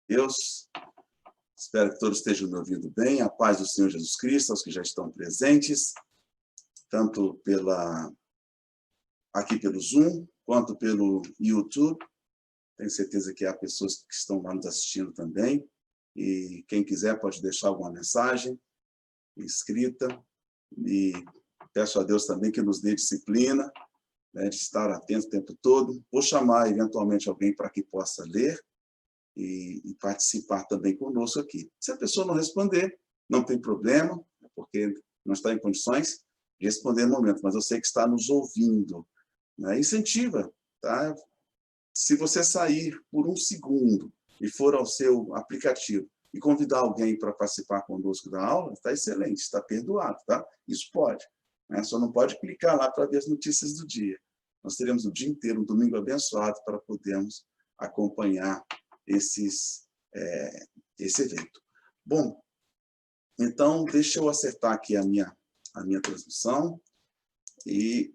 Deus, espero que todos estejam me ouvindo bem. A paz do Senhor Jesus Cristo, aos que já estão presentes, tanto aqui pelo Zoom, quanto pelo YouTube. Tenho certeza que há pessoas que estão lá nos assistindo também. E quem quiser pode deixar alguma mensagem escrita. E peço a Deus também que nos dê disciplina, né, de estar atento o tempo todo. Vou chamar eventualmente alguém para que possa ler e participar também conosco aqui. Se a pessoa não responder, não tem problema, porque não está em condições de responder no momento, mas eu sei que está nos ouvindo, né? Incentiva, tá? Se você sair por um segundo e for ao seu aplicativo e convidar alguém para participar conosco da aula, está excelente, está perdoado, tá? Isso pode, né? Só não pode clicar lá para ver as notícias do dia. Nós teremos o dia inteiro, um domingo abençoado, para podermos acompanhar esse evento. Bom, então, deixa eu acertar aqui a minha transmissão e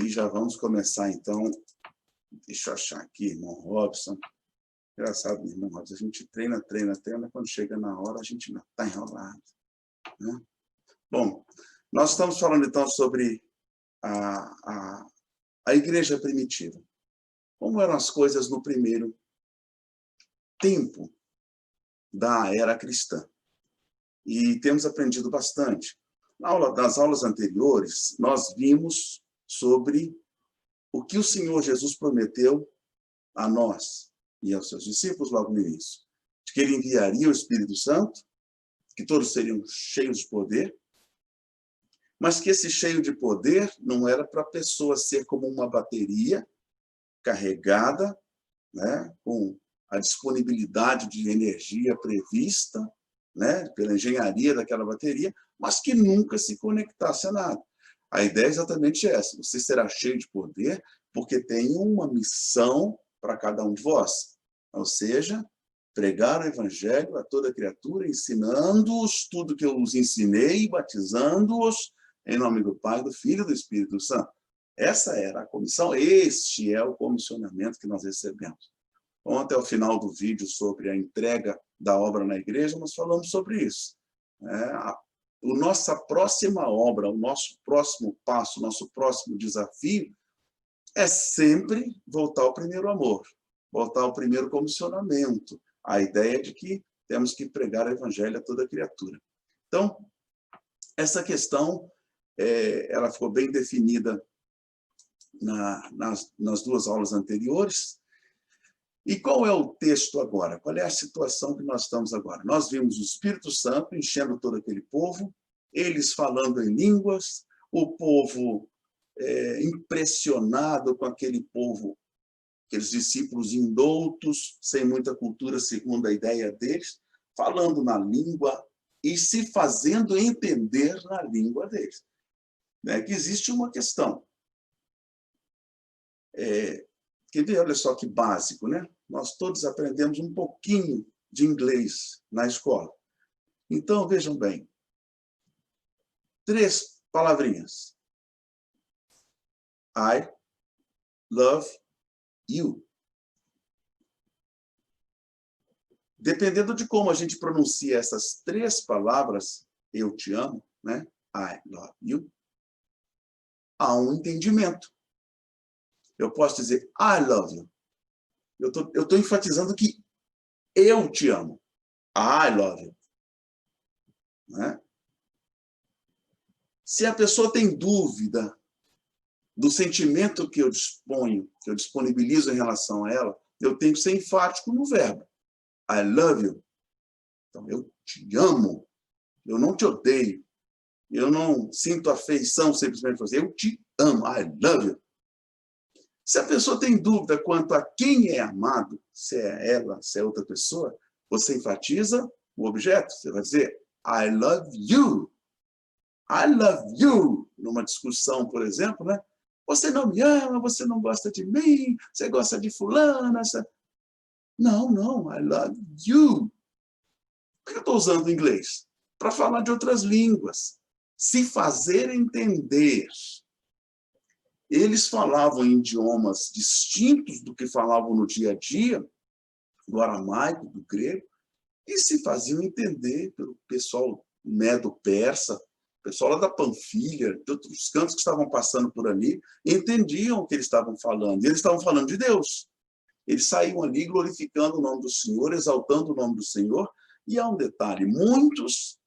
já vamos começar, então. Deixa eu achar aqui, irmão Robson. Engraçado, irmão Robson, a gente treina, quando chega na hora a gente não está enrolado, né? Bom, nós estamos falando, então, sobre a igreja primitiva. Como eram as coisas no primeiro tempo da era cristã. E temos aprendido bastante. Nas aulas anteriores, nós vimos sobre o que o Senhor Jesus prometeu a nós e aos seus discípulos logo no início. De que ele enviaria o Espírito Santo, que todos seriam cheios de poder, mas que esse cheio de poder não era para a pessoa ser como uma bateria carregada, né, com a disponibilidade de energia prevista, né, pela engenharia daquela bateria, mas que nunca se conectasse a nada. A ideia é exatamente essa: você será cheio de poder porque tem uma missão para cada um de vós, ou seja, pregar o evangelho a toda criatura, ensinando-os tudo que eu os ensinei, batizando-os em nome do Pai, do Filho e do Espírito Santo. Essa era a comissão, este é o comissionamento que nós recebemos. Ontem, ao final do vídeo sobre a entrega da obra na igreja, nós falamos sobre isso. A nossa próxima obra, o nosso próximo passo, o nosso próximo desafio é sempre voltar ao primeiro amor, voltar ao primeiro comissionamento, a ideia de que temos que pregar o evangelho a toda criatura. Então, essa questão ela ficou bem definida nas duas aulas anteriores. E qual é o texto agora? Qual é a situação que nós estamos agora? Nós vimos o Espírito Santo enchendo todo aquele povo, eles falando em línguas, o povo impressionado com aquele povo, aqueles discípulos indoutos, sem muita cultura segundo a ideia deles, falando na língua e se fazendo entender na língua deles. Que existe uma questão. Quer ver? Olha só que básico, né? Nós todos aprendemos um pouquinho de inglês na escola. Então, vejam bem. 3 palavrinhas. I love you. Dependendo de como a gente pronuncia essas 3 palavras, eu te amo, né? I love you, há um entendimento. Eu posso dizer, I love you. Eu estou enfatizando que eu te amo. I love you. Né? Se a pessoa tem dúvida do sentimento que eu disponho, que eu disponibilizo em relação a ela, eu tenho que ser enfático no verbo. I love you. Então, eu te amo. Eu não te odeio. Eu não sinto afeição simplesmente por você. Eu te amo. I love you. Se a pessoa tem dúvida quanto a quem é amado, se é ela, se é outra pessoa, você enfatiza o objeto. Você vai dizer, I love you. I love you. Numa discussão, por exemplo, né? Você não me ama, você não gosta de mim, você gosta de fulana. Não, I love you. Por que eu estou usando o inglês? Para falar de outras línguas. Se fazer entender. Eles falavam em idiomas distintos do que falavam no dia a dia, do aramaico, do grego, e se faziam entender pelo pessoal medo-persa, pessoal lá da Panfilha, de outros cantos que estavam passando por ali, entendiam o que eles estavam falando. E eles estavam falando de Deus. Eles saíam ali glorificando o nome do Senhor, exaltando o nome do Senhor. E há um detalhe, muitos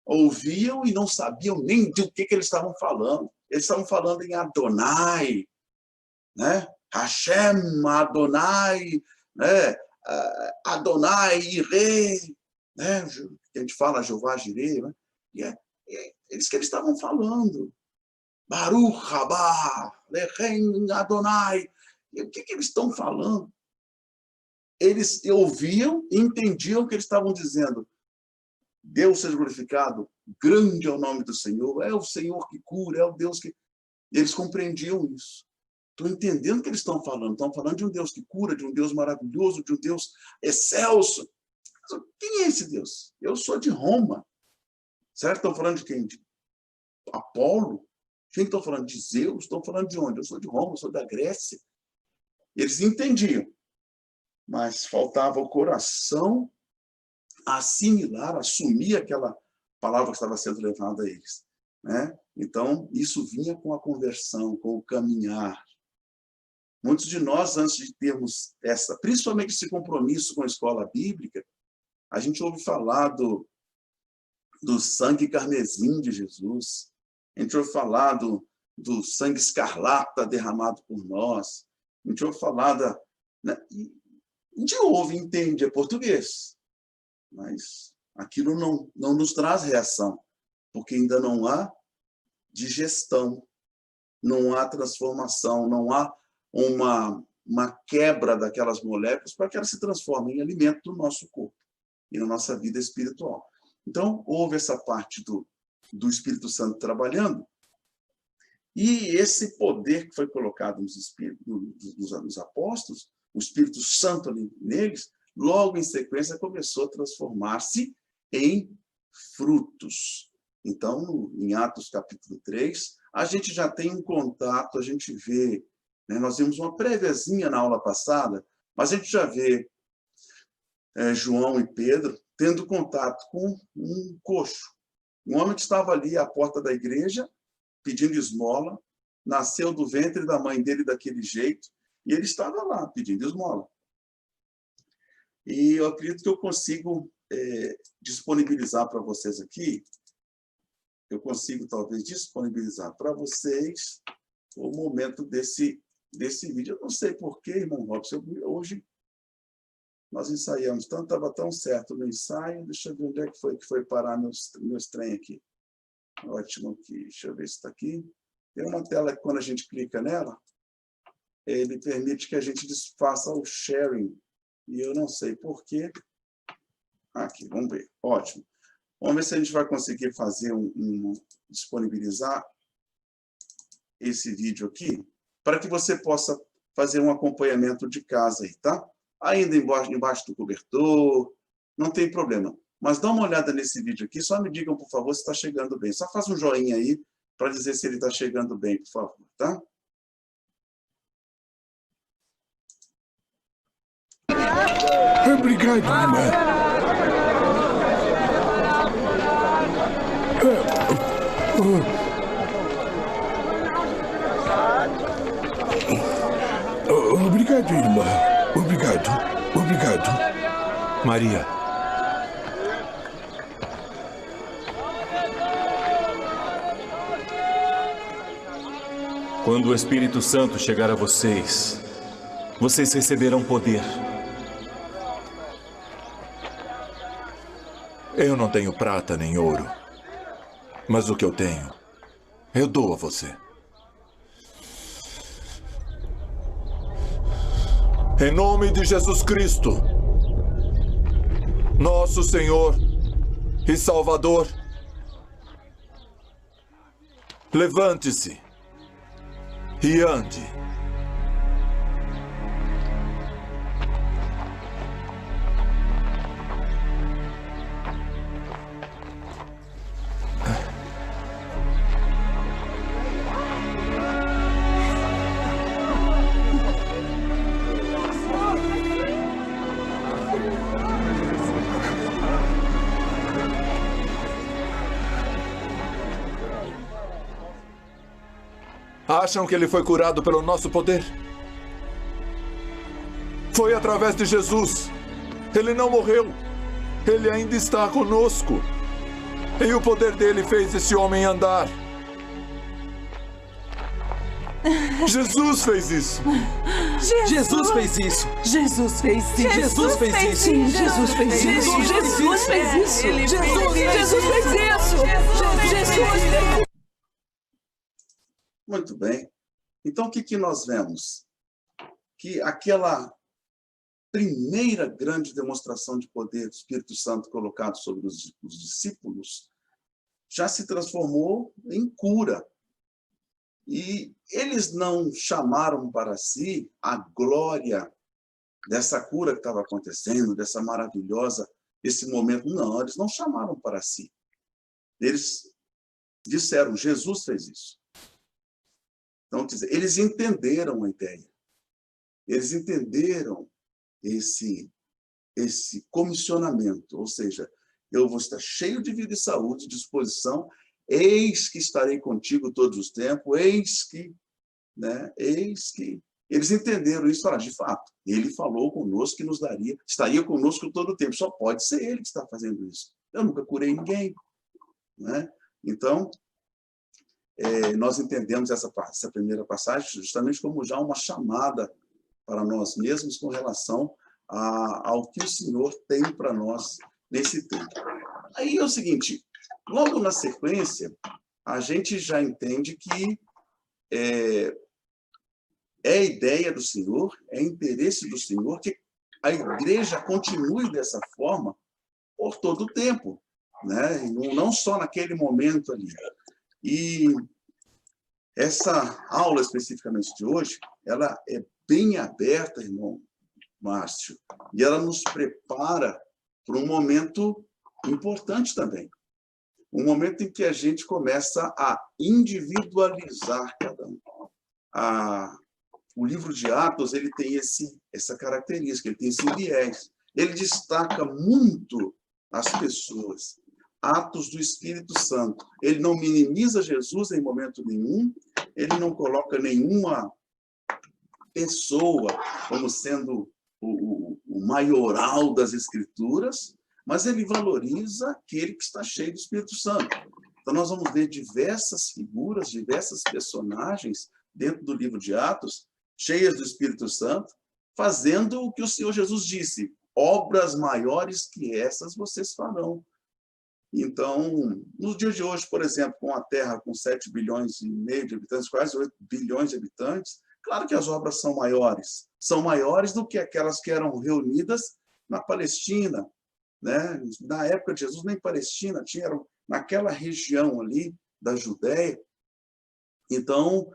ouviam e não sabiam nem de o que eles estavam falando. Eles estavam falando em Adonai, né? Hashem, Adonai, né? Adonai, Irê, né? A gente fala Jeová Jireh, né? E é isso que eles estavam falando. Baruch Rabá, Lehem Adonai. E o que eles estão falando? Eles ouviam e entendiam o que eles estavam dizendo. Deus seja glorificado, grande é o nome do Senhor, é o Senhor que cura, é o Deus que... Eles compreendiam isso. Estão entendendo o que eles estão falando de um Deus que cura, de um Deus maravilhoso, de um Deus excelso. Quem é esse Deus? Eu sou de Roma. Certo? Estão falando de quem? De Apolo? Quem estão falando? De Zeus? Estão falando de onde? Eu sou de Roma, eu sou da Grécia. Eles entendiam, mas faltava o coração assimilar, assumir aquela palavra que estava sendo levada a eles, né? Então, isso vinha com a conversão, com o caminhar. Muitos de nós, antes de termos principalmente esse compromisso com a escola bíblica, a gente ouve falar do sangue carmesim de Jesus, a gente ouve falar do sangue escarlata derramado por nós, a gente ouve falar né? A gente ouve, entende, é português, mas aquilo não nos traz reação, porque ainda não há digestão, não há transformação, não há uma quebra daquelas moléculas para que elas se transformem em alimento do nosso corpo e na nossa vida espiritual. Então, houve essa parte do Espírito Santo trabalhando, e esse poder que foi colocado nos apóstolos, o Espírito Santo ali neles, logo em sequência começou a transformar-se em frutos. Então, em Atos capítulo 3, a gente já tem um contato, a gente vê, né, nós vimos uma préviazinha na aula passada, mas a gente já vê João e Pedro tendo contato com um coxo. Um homem que estava ali à porta da igreja, pedindo esmola, nasceu do ventre da mãe dele daquele jeito, e ele estava lá pedindo esmola. E eu acredito que eu consigo disponibilizar para vocês aqui, eu consigo talvez disponibilizar para vocês o momento desse vídeo. Eu não sei porquê, irmão Robson, hoje nós ensaiamos tanto, estava tão certo no ensaio, deixa eu ver onde é que foi parar meus trem aqui. Ótimo aqui, deixa eu ver se está aqui. Tem uma tela que quando a gente clica nela, ele permite que a gente faça o sharing, e eu não sei porquê. Aqui, vamos ver, ótimo. Vamos ver se a gente vai conseguir fazer disponibilizar esse vídeo aqui, para que você possa fazer um acompanhamento de casa aí, tá? Ainda embaixo do cobertor, não tem problema. Mas dá uma olhada nesse vídeo aqui, só me digam, por favor, se está chegando bem. Só faz um joinha aí para dizer se ele está chegando bem, por favor, tá? Obrigado, irmã. Obrigado, irmã. Obrigado. Maria. Quando o Espírito Santo chegar a vocês, vocês receberão poder. Eu não tenho prata nem ouro, mas o que eu tenho, eu dou a você. Em nome de Jesus Cristo, nosso Senhor e Salvador, levante-se e ande. Acham que ele foi curado pelo nosso poder? Foi através de Jesus. Ele não morreu. Ele ainda está conosco. E o poder dele fez esse homem andar. Jesus fez isso. Jesus fez isso. Jesus fez sim. Jesus fez isso. Sim, Jesus fez isso. Jesus fez isso. Jesus fez isso. Jesus. Muito bem. Então, o que nós vemos? Que aquela primeira grande demonstração de poder do Espírito Santo colocado sobre os discípulos já se transformou em cura. E eles não chamaram para si a glória dessa cura que estava acontecendo, dessa maravilhosa, esse momento. Não, eles não chamaram para si. Eles disseram, Jesus fez isso. Então, quer dizer, eles entenderam a ideia. Eles entenderam esse comissionamento, ou seja, eu vou estar cheio de vida e saúde, disposição, eis que estarei contigo todos os tempos, eis que. Eles entenderam isso, falaram, de fato, ele falou conosco que nos daria, estaria conosco todo o tempo, só pode ser ele que está fazendo isso. Eu nunca curei ninguém. Né? Então, nós entendemos essa primeira passagem justamente como já uma chamada para nós mesmos com relação ao que o Senhor tem para nós nesse tempo. Aí é o seguinte, logo na sequência, a gente já entende que é ideia do Senhor, é interesse do Senhor que a igreja continue dessa forma por todo o tempo, né? Não só naquele momento ali. E essa aula especificamente de hoje, ela é bem aberta, irmão Márcio, e ela nos prepara para um momento importante também. Um momento em que a gente começa a individualizar cada um. O livro de Atos, ele tem essa característica, ele tem esse viés. Ele destaca muito as pessoas. Atos do Espírito Santo. Ele não minimiza Jesus em momento nenhum, ele não coloca nenhuma pessoa como sendo o maioral das Escrituras, mas ele valoriza aquele que está cheio do Espírito Santo. Então, nós vamos ver diversas figuras, diversas personagens dentro do livro de Atos, cheias do Espírito Santo, fazendo o que o Senhor Jesus disse, obras maiores que essas vocês farão. Então, nos dias de hoje, por exemplo, com a Terra com 7,5 bilhões de habitantes, quase 8 bilhões de habitantes, claro que as obras são maiores do que aquelas que eram reunidas na Palestina, né? Na época de Jesus, nem Palestina tinha, naquela região ali da Judéia. Então,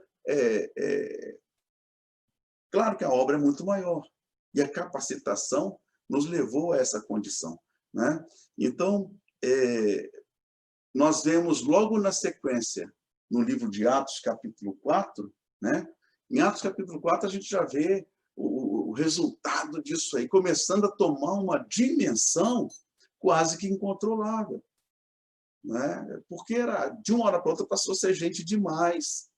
claro que a obra é muito maior, e a capacitação nos levou a essa condição, né? Então, nós vemos logo na sequência, no livro de Atos, capítulo 4, né? Em Atos, capítulo 4, a gente já vê o resultado disso aí, começando a tomar uma dimensão quase que incontrolável, né? Porque de uma hora para outra passou a ser gente demais.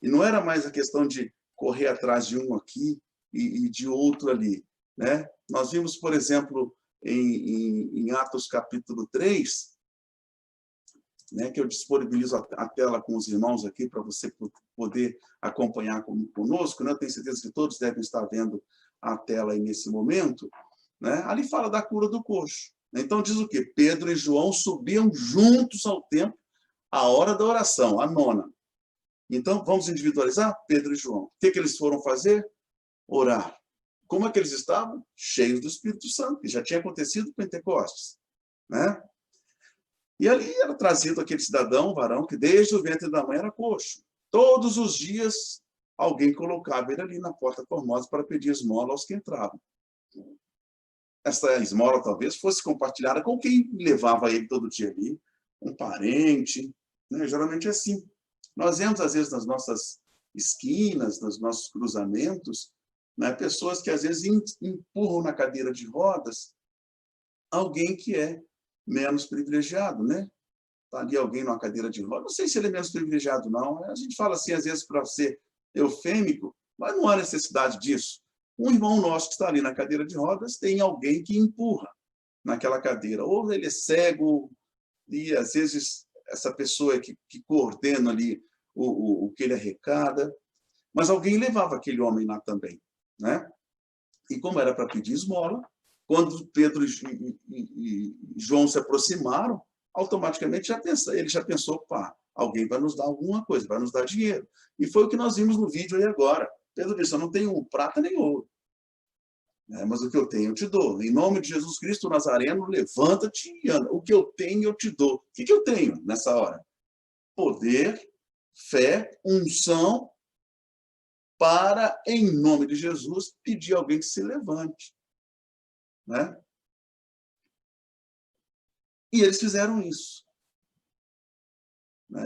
E não era mais a questão de correr atrás de um aqui e de outro ali, né? Nós vimos, por exemplo, em Atos capítulo 3, né, que eu disponibilizo a tela com os irmãos aqui para você poder acompanhar conosco, né? Eu tenho certeza que todos devem estar vendo a tela aí nesse momento, né? Ali fala da cura do coxo. Então diz o quê? Pedro e João subiam juntos ao templo à hora da oração, a 9ª. Então, vamos individualizar Pedro e João. O que eles foram fazer? Orar. Como é que eles estavam? Cheios do Espírito Santo, que já tinha acontecido em Pentecostes, né? E ali era trazido aquele cidadão, varão, que desde o ventre da mãe era coxo. Todos os dias, alguém colocava ele ali na porta formosa para pedir esmola aos que entravam. Essa esmola talvez fosse compartilhada com quem levava ele todo dia ali, um parente, né? Geralmente é assim. Nós vemos, às vezes, nas nossas esquinas, nos nossos cruzamentos, né, pessoas que, às vezes, empurram na cadeira de rodas alguém que é menos privilegiado, né? Está ali alguém numa cadeira de rodas. Não sei se ele é menos privilegiado, não. A gente fala assim, às vezes, para ser eufêmico, mas não há necessidade disso. Um irmão nosso que está ali na cadeira de rodas tem alguém que empurra naquela cadeira. Ou ele é cego, e às vezes essa pessoa é que coordena ali o que ele arrecada, mas alguém levava aquele homem lá também, né? E como era para pedir esmola, quando Pedro e João se aproximaram, automaticamente ele já pensou, pá, alguém vai nos dar alguma coisa, vai nos dar dinheiro. E foi o que nós vimos no vídeo aí agora. Pedro disse, eu não tenho prata nem ouro, mas o que eu tenho eu te dou. Em nome de Jesus Cristo Nazareno, levanta-te e anda. O que eu tenho eu te dou. O que eu tenho nessa hora? Poder, fé, unção, para, em nome de Jesus, pedir a alguém que se levante. Né? E eles fizeram isso.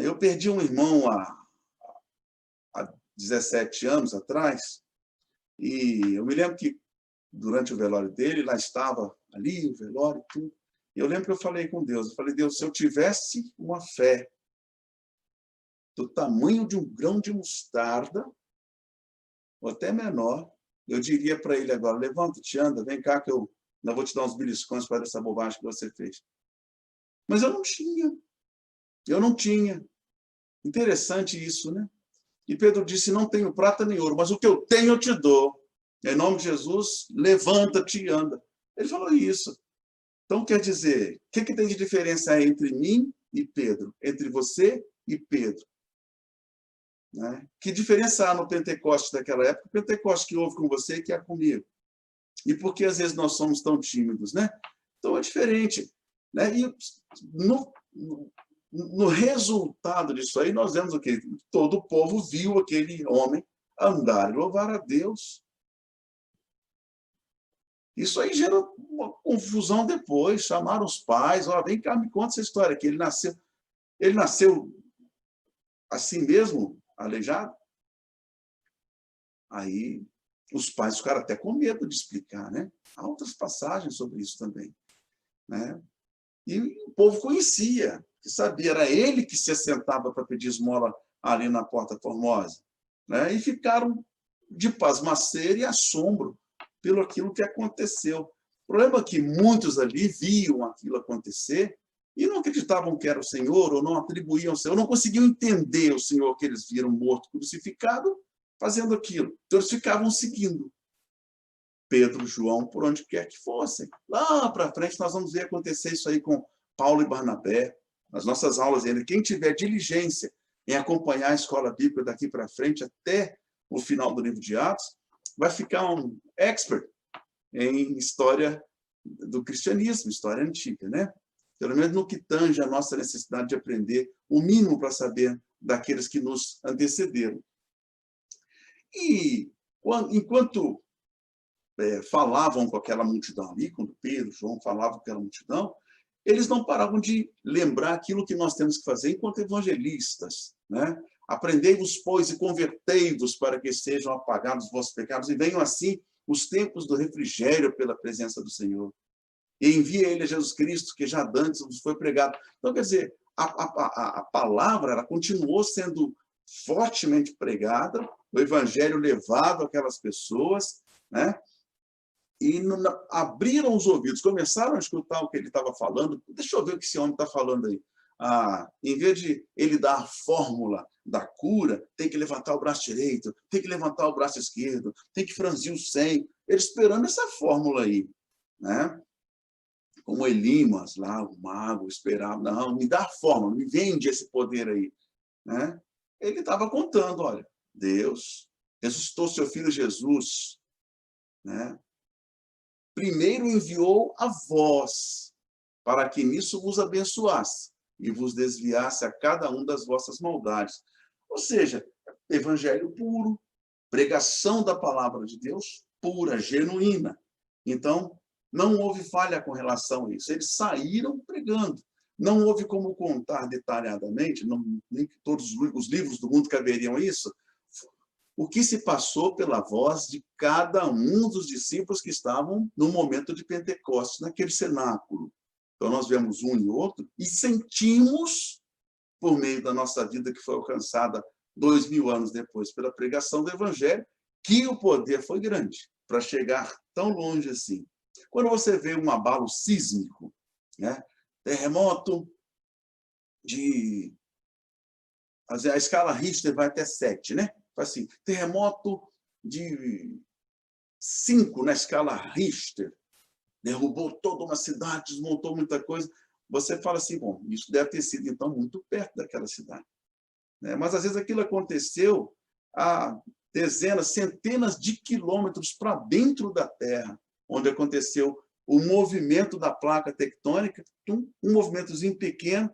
Eu perdi um irmão há 17 anos atrás, e eu me lembro que, durante o velório dele, lá estava ali, o velório e tudo, e eu lembro que eu falei com Deus, eu falei, Deus, se eu tivesse uma fé do tamanho de um grão de mostarda, ou até menor, eu diria para ele agora, levanta-te, anda, vem cá que eu não vou te dar uns beliscões para essa bobagem que você fez. Mas eu não tinha. Eu não tinha. Interessante isso, né? E Pedro disse, não tenho prata nem ouro, mas o que eu tenho eu te dou. Em nome de Jesus, levanta-te e anda. Ele falou isso. Então, quer dizer, o que tem de diferença entre mim e Pedro? Entre você e Pedro? Né? Que diferença há no Pentecostes daquela época? O Pentecostes que houve com você e que há comigo. E por que às vezes nós somos tão tímidos, né? Então é diferente. Né? E no resultado disso aí, nós vemos o quê? Todo o povo viu aquele homem andar e louvar a Deus. Isso aí gera uma confusão depois. Chamaram os pais, ó, vem cá, me conta essa história, que ele nasceu assim mesmo, aleijado. Aí os pais ficaram até com medo de explicar, né? Há outras passagens sobre isso também, né? E o povo conhecia, que sabia, era ele que se assentava para pedir esmola ali na Porta Formosa, né? E ficaram de pasmaceira e assombro pelo aquilo que aconteceu. O problema é que muitos ali viam aquilo acontecer e não acreditavam que era o Senhor, ou não atribuíam ao Senhor, não conseguiam entender o Senhor que eles viram morto, crucificado, fazendo aquilo. Então eles ficavam seguindo Pedro, João, por onde quer que fossem. Lá para frente nós vamos ver acontecer isso aí com Paulo e Barnabé, nas nossas aulas ainda. Quem tiver diligência em acompanhar a escola bíblica daqui para frente até o final do livro de Atos, vai ficar um expert em história do cristianismo, história antiga, né? Pelo menos no que tange a nossa necessidade de aprender o mínimo para saber daqueles que nos antecederam. E enquanto falavam com aquela multidão ali, quando Pedro, João falavam com aquela multidão, eles não paravam de lembrar aquilo que nós temos que fazer enquanto evangelistas, né? Aprendei-vos, pois, e convertei-vos para que sejam apagados os vossos pecados e venham assim os tempos do refrigério pela presença do Senhor. E envia ele a Jesus Cristo, que já dantes vos foi pregado. Então, quer dizer, a palavra ela continuou sendo fortemente pregada, o evangelho levado àquelas pessoas, né? E abriram os ouvidos, começaram a escutar o que ele estava falando. Deixa eu ver o que esse homem está falando aí. Em vez de ele dar a fórmula da cura, tem que levantar o braço direito, tem que levantar o braço esquerdo, tem que franzir o senho. Ele esperando essa fórmula aí, né? Como Elimas, lá, o mago, esperava. Não, me dá a fórmula, me vende esse poder aí, né? Ele estava contando, olha, Deus ressuscitou seu filho Jesus, né? Primeiro enviou a vós, para que nisso vos abençoasse e vos desviasse a cada um das vossas maldades. Ou seja, evangelho puro, pregação da palavra de Deus pura, genuína. Então, não houve falha com relação a isso. Eles saíram pregando. Não houve como contar detalhadamente, nem que todos os livros do mundo caberiam isso, o que se passou pela voz de cada um dos discípulos que estavam no momento de Pentecostes, naquele cenáculo. Então, nós vemos um e outro e sentimos, por meio da nossa vida que foi alcançada 2000 anos depois, pela pregação do Evangelho, que o poder foi grande para chegar tão longe assim. Quando você vê um abalo sísmico, né? Terremoto a escala Richter vai até 7, né? Assim, terremoto de 5 na escala Richter, derrubou toda uma cidade, desmontou muita coisa. Você fala assim, bom, isso deve ter sido, então, muito perto daquela cidade. Né? Mas, às vezes, aquilo aconteceu a dezenas, centenas de quilômetros para dentro da Terra, onde aconteceu o movimento da placa tectônica, um movimentozinho pequeno,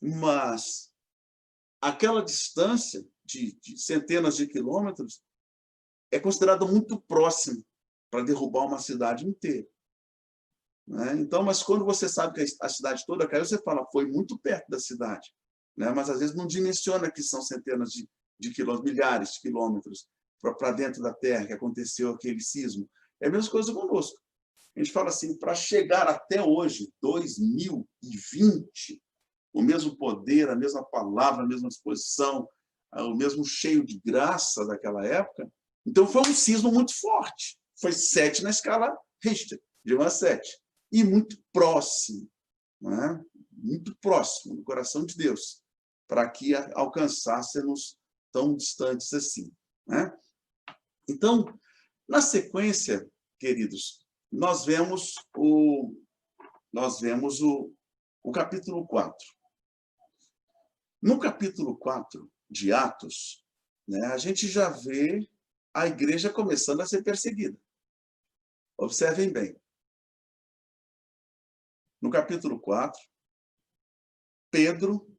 mas aquela distância de centenas de quilômetros é considerada muito próxima para derrubar uma cidade inteira. Né? Então, mas quando você sabe que a cidade toda caiu, você fala, foi muito perto da cidade. Né? Mas, às vezes, não dimensiona que são centenas de quilômetros, milhares de quilômetros para dentro da Terra que aconteceu aquele sismo. É a mesma coisa conosco. A gente fala assim, para chegar até hoje, 2020, o mesmo poder, a mesma palavra, a mesma disposição, o mesmo cheio de graça daquela época, então foi um sismo muito forte. Foi 7 na escala Richter, de 1 a 7. E muito próximo, né? Muito próximo do coração de Deus, para que alcançássemos tão distantes assim. Né? Então, na sequência, queridos, nós vemos o capítulo 4. No capítulo 4 de Atos, né, a gente já vê a igreja começando a ser perseguida. Observem bem. No capítulo 4, Pedro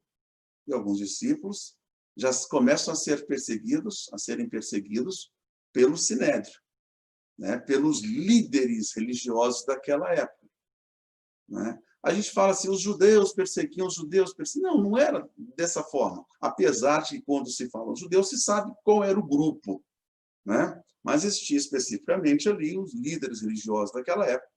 e alguns discípulos já começam a serem perseguidos pelo Sinédrio, né, pelos líderes religiosos daquela época. Né? A gente fala assim, os judeus perseguiam, os judeus perseguiam. Não era dessa forma. Apesar de que, quando se fala os judeus, se sabe qual era o grupo. Né? Mas existia especificamente ali os líderes religiosos daquela época,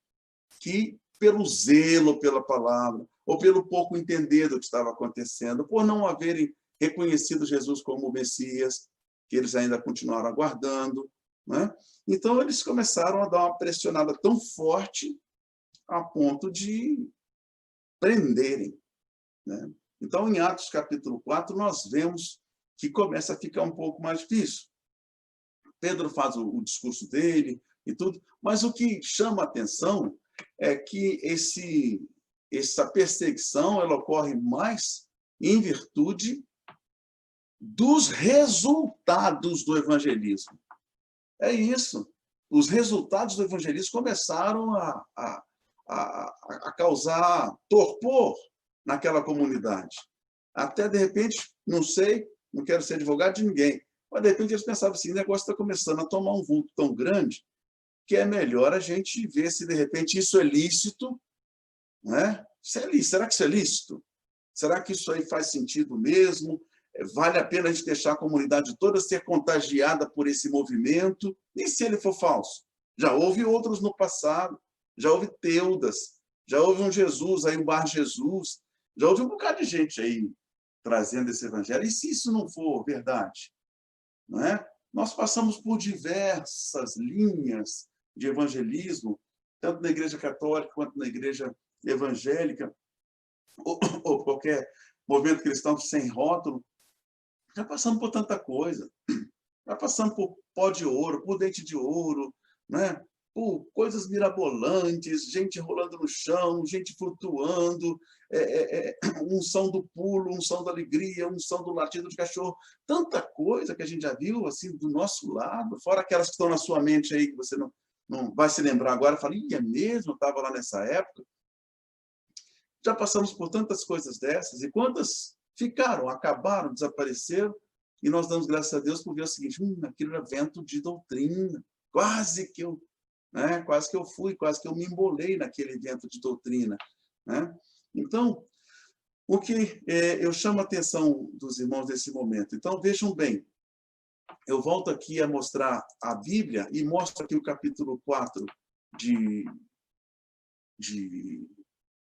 que, pelo zelo pela palavra, ou pelo pouco entender do que estava acontecendo, por não haverem reconhecido Jesus como o Messias, que eles ainda continuaram aguardando, né? Então, eles começaram a dar uma pressionada tão forte a ponto de prenderem. Né? Então, em Atos capítulo 4, nós vemos que começa a ficar um pouco mais difícil. Pedro faz o discurso dele e tudo, mas o que chama a atenção é que essa perseguição ela ocorre mais em virtude dos resultados do evangelismo. É isso. Os resultados do evangelismo começaram a causar torpor naquela comunidade. Até, de repente, não sei, não quero ser advogado de ninguém, mas, de repente, eles pensavam assim, o negócio está começando a tomar um vulto tão grande que é melhor a gente ver se, de repente, isso é lícito. Né? Isso é lícito. Será que isso é lícito? Será que isso aí faz sentido mesmo? Vale a pena a gente deixar a comunidade toda ser contagiada por esse movimento? E se ele for falso? Já houve outros no passado. Já houve Teudas, já houve um Jesus, aí um Bar Jesus, já houve um bocado de gente aí trazendo esse evangelho. E se isso não for verdade? Não é? Nós passamos por diversas linhas de evangelismo, tanto na Igreja Católica quanto na Igreja Evangélica, ou qualquer movimento cristão sem rótulo. Já passamos por tanta coisa. Já passamos por pó de ouro, por dente de ouro, né? Por coisas mirabolantes, gente rolando no chão, gente flutuando, unção do pulo, unção da alegria, unção do latido de cachorro. Tanta coisa que a gente já viu assim do nosso lado, fora aquelas que estão na sua mente aí, que você não vai se lembrar agora, fala, é mesmo, eu estava lá nessa época. Já passamos por tantas coisas dessas, e quantas ficaram, acabaram, desapareceram, e nós damos graças a Deus por ver o seguinte, aquilo era vento de doutrina, quase que eu fui, quase que eu me embolei naquele evento de doutrina. Né? Então, o que eu chamo a atenção dos irmãos nesse momento. Então, vejam bem, eu volto aqui a mostrar a Bíblia e mostro aqui o capítulo 4 de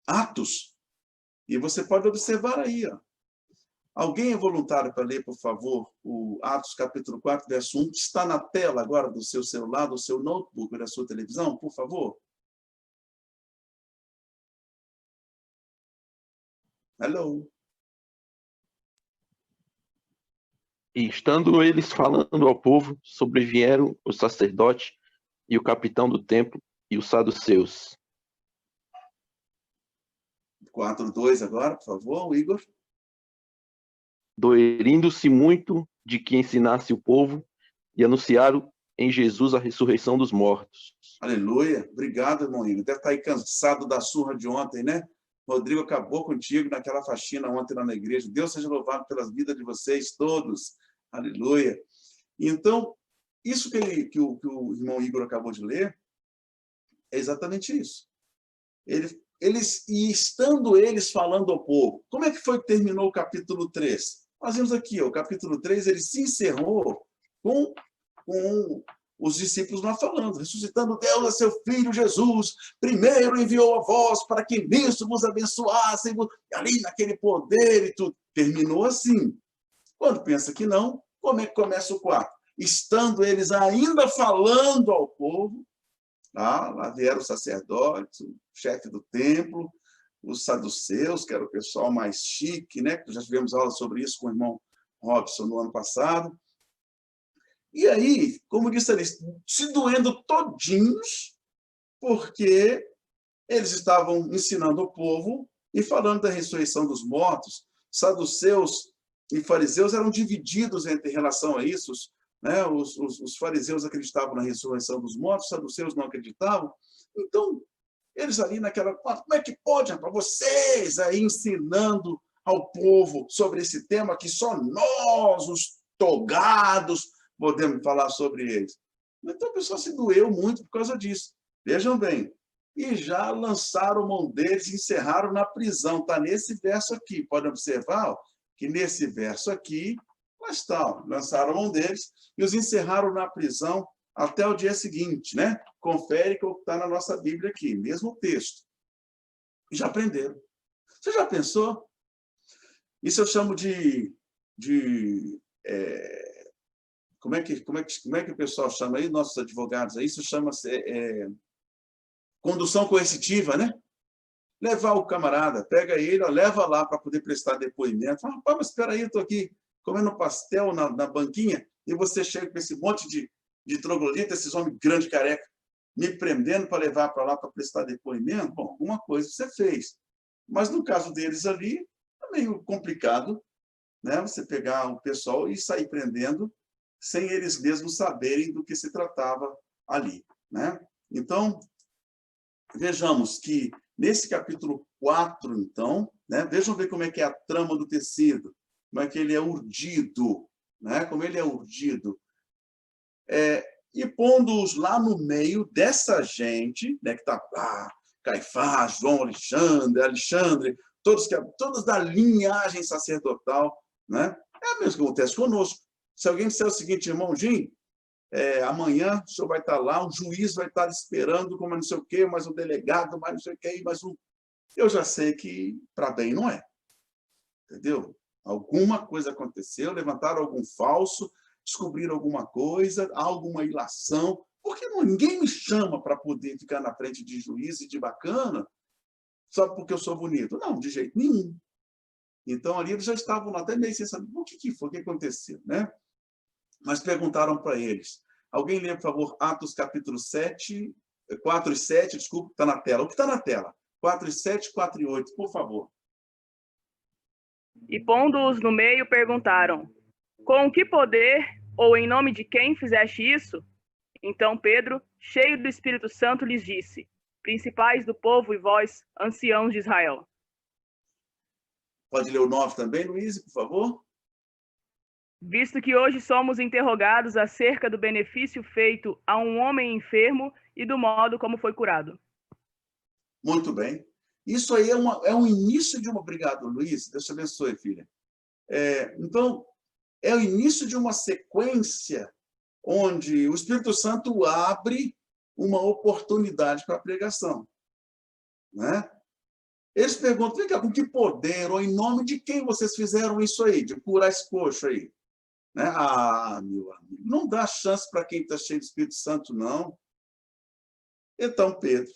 Atos, e você pode observar aí, ó, Alguém é voluntário para ler, por favor, o Atos capítulo 4, verso 1, que está na tela agora do seu celular, do seu notebook, da sua televisão, por favor? Hello. E estando eles falando ao povo, sobrevieram o sacerdote e o capitão do templo e os saduceus. 4:2 agora, por favor, Igor. Doerindo-se muito de que ensinasse o povo e anunciaram em Jesus a ressurreição dos mortos. Aleluia. Obrigado, irmão Igor. Deve estar aí cansado da surra de ontem, né? Rodrigo acabou contigo naquela faxina ontem lá na igreja. Deus seja louvado pelas vidas de vocês todos. Aleluia. Então, isso que o irmão Igor acabou de ler é exatamente isso. Estando eles falando ao povo, como é que foi que terminou o capítulo 3? Nós vimos aqui, o capítulo 3, ele se encerrou com os discípulos lá falando, ressuscitando Deus a seu Filho Jesus, primeiro enviou a vós para que nisso vos abençoasse, ali naquele poder e tudo. Terminou assim. Quando pensa que não, como é que começa o 4? Estando eles ainda falando ao povo, lá vieram os sacerdotes, o chefe do templo, os saduceus, que era o pessoal mais chique, né? Já tivemos aula sobre isso com o irmão Robson no ano passado. E aí, como disse ali, se doendo todinhos, porque eles estavam ensinando o povo e falando da ressurreição dos mortos. Saduceus e fariseus eram divididos em relação a isso, né? Os fariseus acreditavam na ressurreição dos mortos, os saduceus não acreditavam. Então, eles ali naquela... Como é que pode, rapaz? Vocês aí ensinando ao povo sobre esse tema que só nós, os togados, podemos falar sobre eles. Então, o pessoal se doeu muito por causa disso. Vejam bem. E já lançaram mão deles e encerraram na prisão. Está nesse verso aqui. Podem observar que nesse verso aqui, mas está, lançaram mão deles e os encerraram na prisão até o dia seguinte, né? Confere que está na nossa Bíblia aqui, mesmo texto. E já aprenderam. Você já pensou? Isso eu chamo como é que o pessoal chama aí, nossos advogados aí, isso chama-se condução coercitiva, né? Levar o camarada, pega ele, leva lá para poder prestar depoimento. Fala, rapaz, mas espera aí, eu estou aqui comendo pastel na banquinha e você chega com esse monte de troglodita, esses homens grandes careca, me prendendo para levar para lá para prestar depoimento. Bom, alguma coisa você fez. Mas no caso deles ali, é meio complicado, né? Você pegar o pessoal e sair prendendo sem eles mesmos saberem do que se tratava ali, né? Então, vejamos que nesse capítulo 4, então, né? Vejam ver como é que é a trama do tecido, como é que ele é urdido, né? Como ele é urdido. E pondo-os lá no meio dessa gente, né? Que está lá, Caifás, João, Alexandre, todos da linhagem sacerdotal, né? É o mesmo que acontece conosco. Se alguém disser o seguinte, irmão Jim, amanhã o senhor vai estar lá, um juiz vai estar esperando, como não sei o quê, mais um delegado, mais não sei o quê, mais um... Eu já sei que para bem não é. Entendeu? Alguma coisa aconteceu, levantaram algum falso, descobriram alguma coisa, alguma ilação, porque ninguém me chama para poder ficar na frente de juiz e de bacana só porque eu sou bonito. Não, de jeito nenhum. Então, ali eles já estavam até meio sem saber o que foi, o que aconteceu, né? Mas perguntaram para eles. Alguém lê, por favor, Atos capítulo 7, 4 e 7, desculpa, está na tela. O que está na tela? 4 e 7, 4 e 8, por favor. E pondo-os no meio, perguntaram, com que poder ou em nome de quem fizeste isso? Então Pedro, cheio do Espírito Santo, lhes disse, principais do povo e vós, anciãos de Israel. Pode ler o 9 também, Luiz, por favor? Visto que hoje somos interrogados acerca do benefício feito a um homem enfermo e do modo como foi curado. Muito bem. Isso aí é um início de uma... Obrigado, Luiz. Deus te abençoe, filha. Então, é o início de uma sequência onde o Espírito Santo abre uma oportunidade para a pregação, né? Eles perguntam, vem cá, com que poder ou em nome de quem vocês fizeram isso aí, de curar esse coxo aí? Né? Ah, meu amigo, não dá chance para quem está cheio do Espírito Santo, não. Então, Pedro,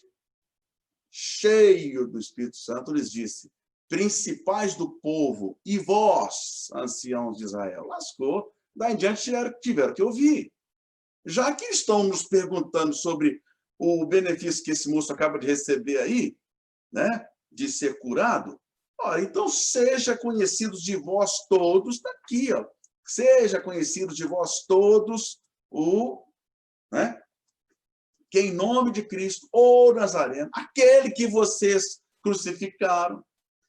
cheio do Espírito Santo, lhes disse, principais do povo e vós, anciãos de Israel, lascou, daí em diante tiveram que ouvir. Já que estão nos perguntando sobre o benefício que esse moço acaba de receber aí, né, de ser curado, ó, então seja conhecidos de vós todos, está aqui, ó, seja conhecidos de vós todos né, que em nome de Cristo, o Nazareno, aquele que vocês crucificaram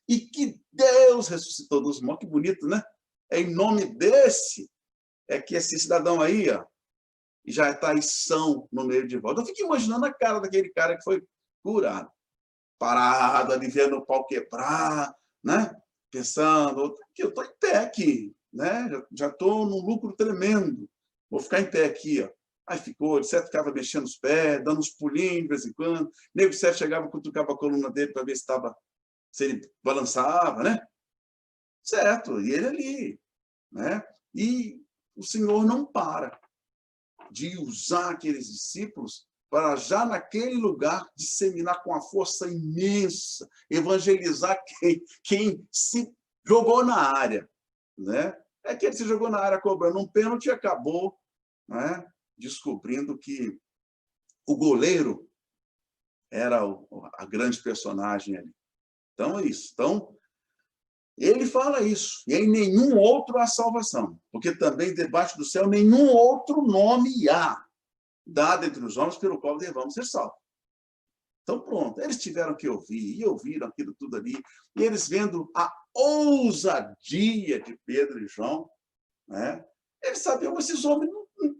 e que Deus ressuscitou dos mortos, que bonito, né? É em nome desse, é que esse cidadão aí, ó, já está em são no meio de volta. Eu fico imaginando a cara daquele cara que foi curado, parado ali, vendo o pau quebrar, né? Pensando, eu estou em pé aqui, né? Já estou num lucro tremendo, vou ficar em pé aqui, ó. Aí ficou, de certo, ficava mexendo os pés, dando uns pulinhos de vez em quando. O nego certo chegava, cutucava a coluna dele para ver se ele balançava, né? Certo, e ele ali, né? E o Senhor não para de usar aqueles discípulos para já naquele lugar disseminar com uma força imensa, evangelizar quem se jogou na área, né? É que ele se jogou na área cobrando um pênalti e acabou, né, descobrindo que o goleiro era a grande personagem ali. Então, é isso. Então, ele fala isso. E em nenhum outro há salvação. Porque também, debaixo do céu, nenhum outro nome há dado entre os homens pelo qual devamos ser salvos. Então, pronto. Eles tiveram que ouvir, e ouviram aquilo tudo ali. E eles vendo a ousadia de Pedro e João, né? Eles sabiam que esses homens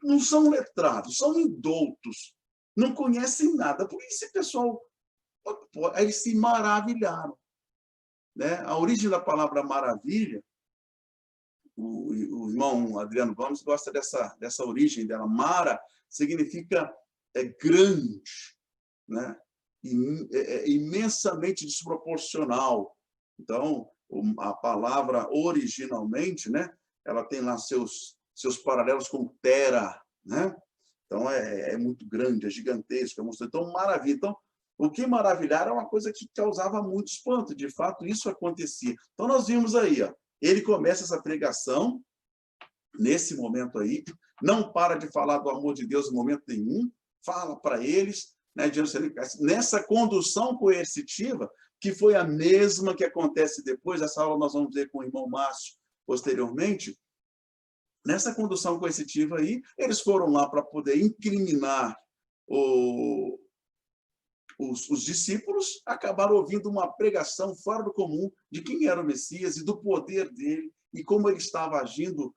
não são letrados, são indoutos, não conhecem nada. Por isso esse pessoal, eles se maravilharam, né? A origem da palavra maravilha, o irmão Adriano Gomes gosta dessa origem dela. Mara significa grande, né? Imensamente desproporcional. Então, a palavra originalmente, né, ela tem lá seus paralelos com Tera, né? Então, é muito grande, é gigantesco. Então, maravilha. Então, o que maravilhar é uma coisa que causava muito espanto. De fato, isso acontecia. Então, nós vimos aí, ó, ele começa essa pregação, nesse momento aí, não para de falar do amor de Deus em momento nenhum, fala para eles, né, nessa condução coercitiva, que foi a mesma que acontece depois, essa aula nós vamos ver com o irmão Márcio posteriormente. Nessa condução coercitiva aí, eles foram lá para poder incriminar os discípulos, acabaram ouvindo uma pregação fora do comum de quem era o Messias e do poder dele e como ele estava agindo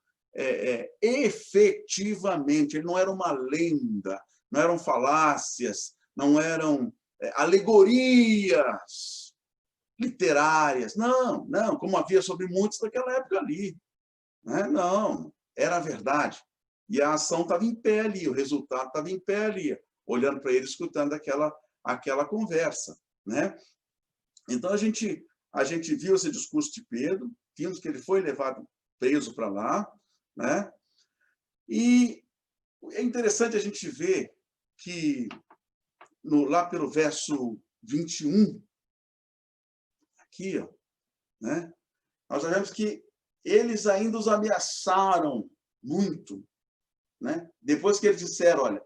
efetivamente. Ele não era uma lenda, não eram falácias, não eram alegorias literárias. Não, como havia sobre muitos daquela época ali. Né? Não, era a verdade. E a ação estava em pé ali, o resultado estava em pé ali, olhando para ele, escutando aquela conversa. Né? Então, a gente viu esse discurso de Pedro, vimos que ele foi levado preso para lá, né? E é interessante a gente ver que, lá pelo verso 21, aqui, ó, né? Nós já vemos que eles ainda os ameaçaram muito, né? Depois que eles disseram, olha,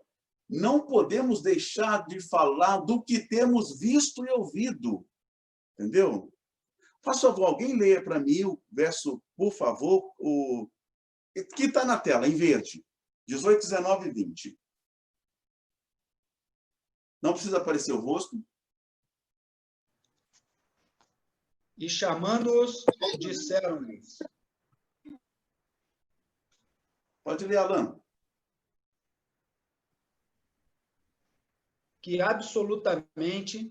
não podemos deixar de falar do que temos visto e ouvido. Entendeu? Faz favor, alguém leia para mim o verso, por favor, que está na tela, em verde. 18, 19 e 20. Não precisa aparecer o rosto. E chamando-os, disseram-lhes. Pode ler, Alan. Que absolutamente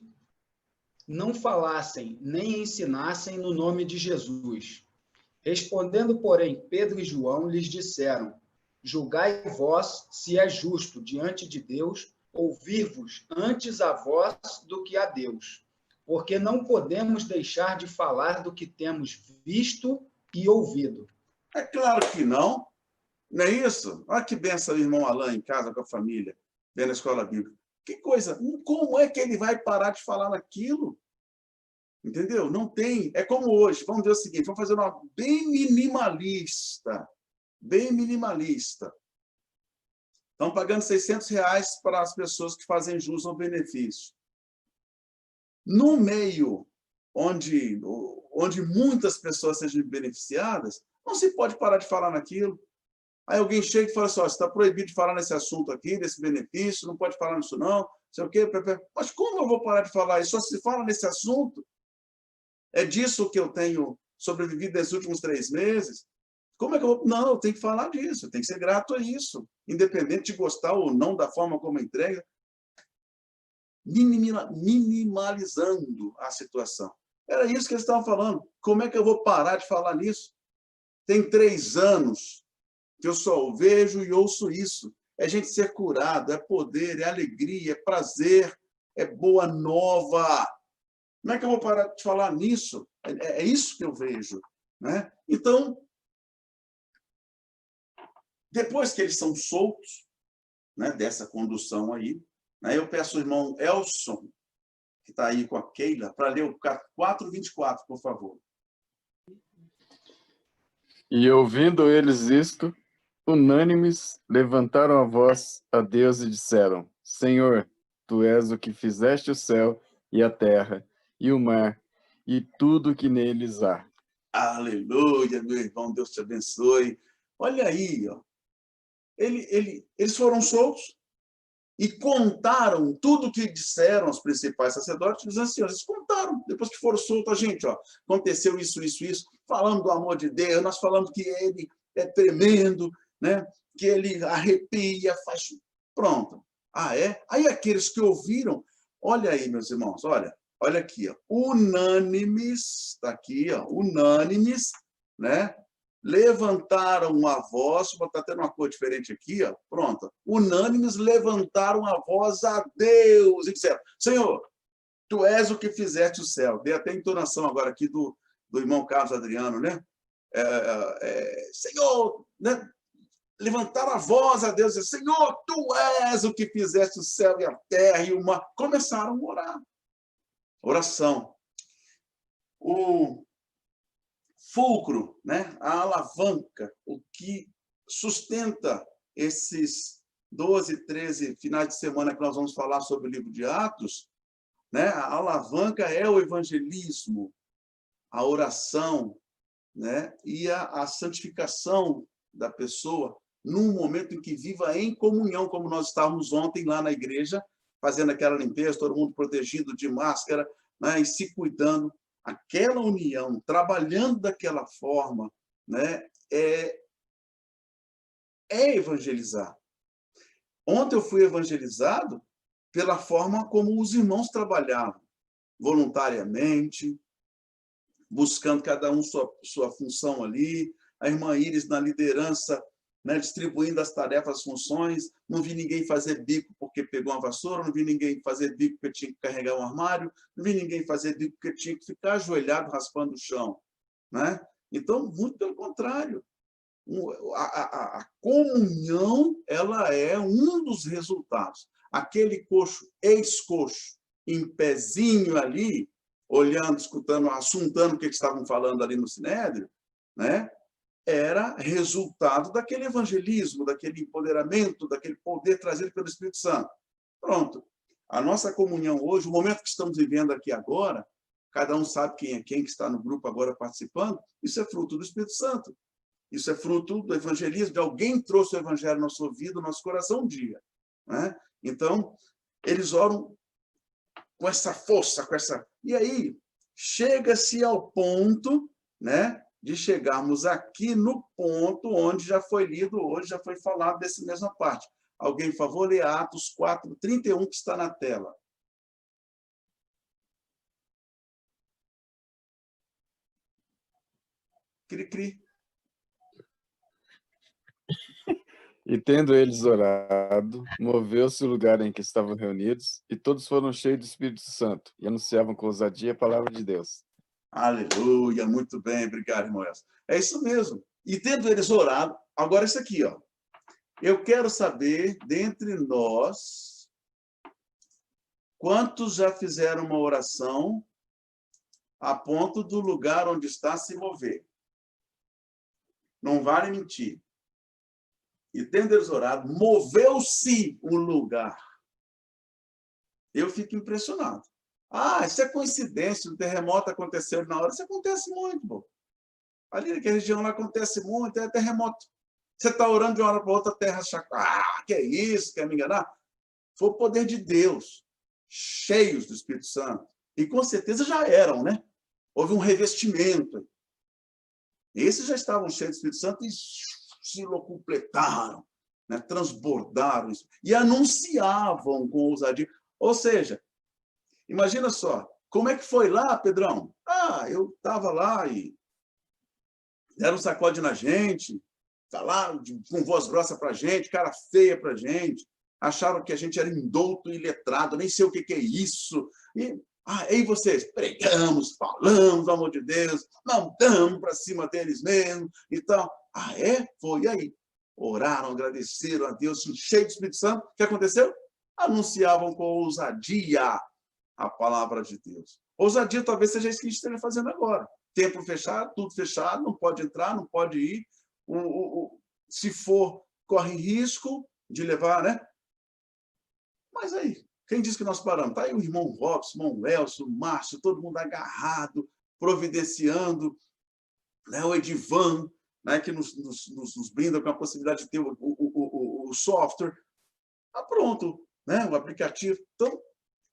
não falassem nem ensinassem no nome de Jesus. Respondendo, porém, Pedro e João lhes disseram: julgai vós se é justo diante de Deus ouvir-vos antes a vós do que a Deus. porque não podemos deixar de falar do que temos visto e ouvido. É claro que não. Não é isso? Olha que benção o irmão Alain em casa com a família, vendo a escola bíblica. Que coisa! Como é que ele vai parar de falar naquilo? Entendeu? Não tem. É como hoje. Vamos ver o seguinte, vamos fazer uma bem minimalista. Bem minimalista. Estão pagando R$600 para as pessoas que fazem jus ao benefício. No meio onde muitas pessoas sejam beneficiadas, não se pode parar de falar naquilo. Aí alguém chega e fala assim, está proibido de falar nesse assunto aqui, desse benefício, não pode falar nisso não, sei o quê. Mas como eu vou parar de falar isso? Só se fala nesse assunto? É disso que eu tenho sobrevivido nesses últimos 3 meses? Como é que eu vou... Não, eu tenho que falar disso, eu tenho que ser grato a isso, independente de gostar ou não da forma como entrega. Minimalizando a situação. Era isso que eles estavam falando. Como é que eu vou parar de falar nisso? Tem 3 anos que eu só vejo e ouço isso. É gente ser curado, é poder, é alegria, é prazer, é boa nova. Como é que eu vou parar de falar nisso? É isso que eu vejo, né? Então, depois que eles são soltos, né, dessa condução aí, né, eu peço ao irmão Elson, que está aí com a Keila, para ler o 4:24, por favor. E ouvindo eles isto, unânimes, levantaram a voz a Deus e disseram, Senhor, Tu és o que fizeste o céu e a terra, e o mar, e tudo que neles há. Aleluia, meu irmão, Deus te abençoe. Olha aí, ó. Eles foram soltos e contaram tudo o que disseram os principais sacerdotes e os anciãos. Eles contaram, depois que foram soltos, a gente, ó, aconteceu isso, falando do amor de Deus, nós falamos que ele é tremendo, né? Que ele arrepia, faz... Pronto. Ah, é? Aí aqueles que ouviram, olha aí, meus irmãos, olha aqui, ó, unânimes, está aqui, ó, unânimes, né? Levantaram a voz, vou botar até uma cor diferente aqui, ó, pronto. Unânimes levantaram a voz a Deus e disseram, Senhor, Tu és o que fizeste o céu. Dei até a entonação agora aqui do irmão Carlos Adriano, né? Senhor, né? Levantaram a voz a Deus e disseram, Senhor, Tu és o que fizeste o céu e a terra e o mar. Começaram a orar. Oração. O fulcro, né? A alavanca, o que sustenta esses 12, 13 finais de semana que nós vamos falar sobre o livro de Atos, né? A alavanca é o evangelismo, a oração, né? E a santificação da pessoa num momento em que viva em comunhão, como nós estávamos ontem lá na igreja, fazendo aquela limpeza, todo mundo protegido de máscara, né? E se cuidando. Aquela união, trabalhando daquela forma, né, é evangelizar. Ontem eu fui evangelizado pela forma como os irmãos trabalhavam, voluntariamente, buscando cada um sua função ali, a irmã Iris na liderança, né, distribuindo as tarefas, as funções, não vi ninguém fazer bico porque pegou uma vassoura, não vi ninguém fazer bico porque tinha que carregar um armário, não vi ninguém fazer bico porque tinha que ficar ajoelhado raspando o chão, né? Então, muito pelo contrário. A comunhão, ela é um dos resultados. Aquele coxo, ex-coxo, em pezinho ali, olhando, escutando, assuntando o que eles estavam falando ali no Sinédrio, né? Era resultado daquele evangelismo, daquele empoderamento, daquele poder trazido pelo Espírito Santo. Pronto. A nossa comunhão hoje, o momento que estamos vivendo aqui agora, cada um sabe quem é quem que está no grupo agora participando, isso é fruto do Espírito Santo. Isso é fruto do evangelismo, de alguém trouxe o evangelho no nosso ouvido, no nosso coração um dia, né? Então, eles oram com essa força, com essa... E aí, chega-se ao ponto, né, de chegarmos aqui no ponto onde já foi lido hoje, já foi falado dessa mesma parte. Alguém, por favor, lê Atos 4:31, que está na tela. Cri-cri. E tendo eles orado, moveu-se o lugar em que estavam reunidos, e todos foram cheios do Espírito Santo, e anunciavam com ousadia a palavra de Deus. Aleluia, muito bem, obrigado, irmão Elcio. É isso mesmo. E tendo eles orado, agora isso aqui, ó. Eu quero saber, dentre nós, quantos já fizeram uma oração a ponto do lugar onde está se mover. Não vale mentir. E tendo eles orado, moveu-se o lugar. Eu fico impressionado. Ah, isso é coincidência, o terremoto aconteceu na hora. Isso acontece muito, pô. Ali naquela região lá acontece muito, é terremoto. Você está orando de uma hora para outra, a terra chacoalha. Ah, que é isso? Quer me enganar? Foi o poder de Deus, cheios do Espírito Santo. E com certeza já eram, né? Houve um revestimento. Esses já estavam cheios do Espírito Santo e se locupletaram, né? Transbordaram isso. E anunciavam com ousadia. Ou seja, imagina só, como é que foi lá, Pedrão? Ah, eu estava lá e deram um sacode na gente, falaram com voz grossa para a gente, cara feia para a gente, acharam que a gente era indouto e letrado, nem sei o que é isso. E aí vocês, pregamos, falamos, amor de Deus, mandamos para cima deles mesmo e tal. Ah, é? Foi aí. Oraram, agradeceram a Deus, cheio do Espírito Santo. O que aconteceu? Anunciavam com ousadia a palavra de Deus. Ousadia talvez seja isso que a gente esteja fazendo agora. Templo fechado, tudo fechado, não pode entrar, não pode ir. Se for, corre risco de levar, né? Mas aí, quem disse que nós paramos? Está aí o irmão Robson, o irmão Elcio, o Márcio, todo mundo agarrado, providenciando, né? O Edivan, né? Que nos brinda com a possibilidade de ter o software. Ah, pronto, né? O aplicativo. Então,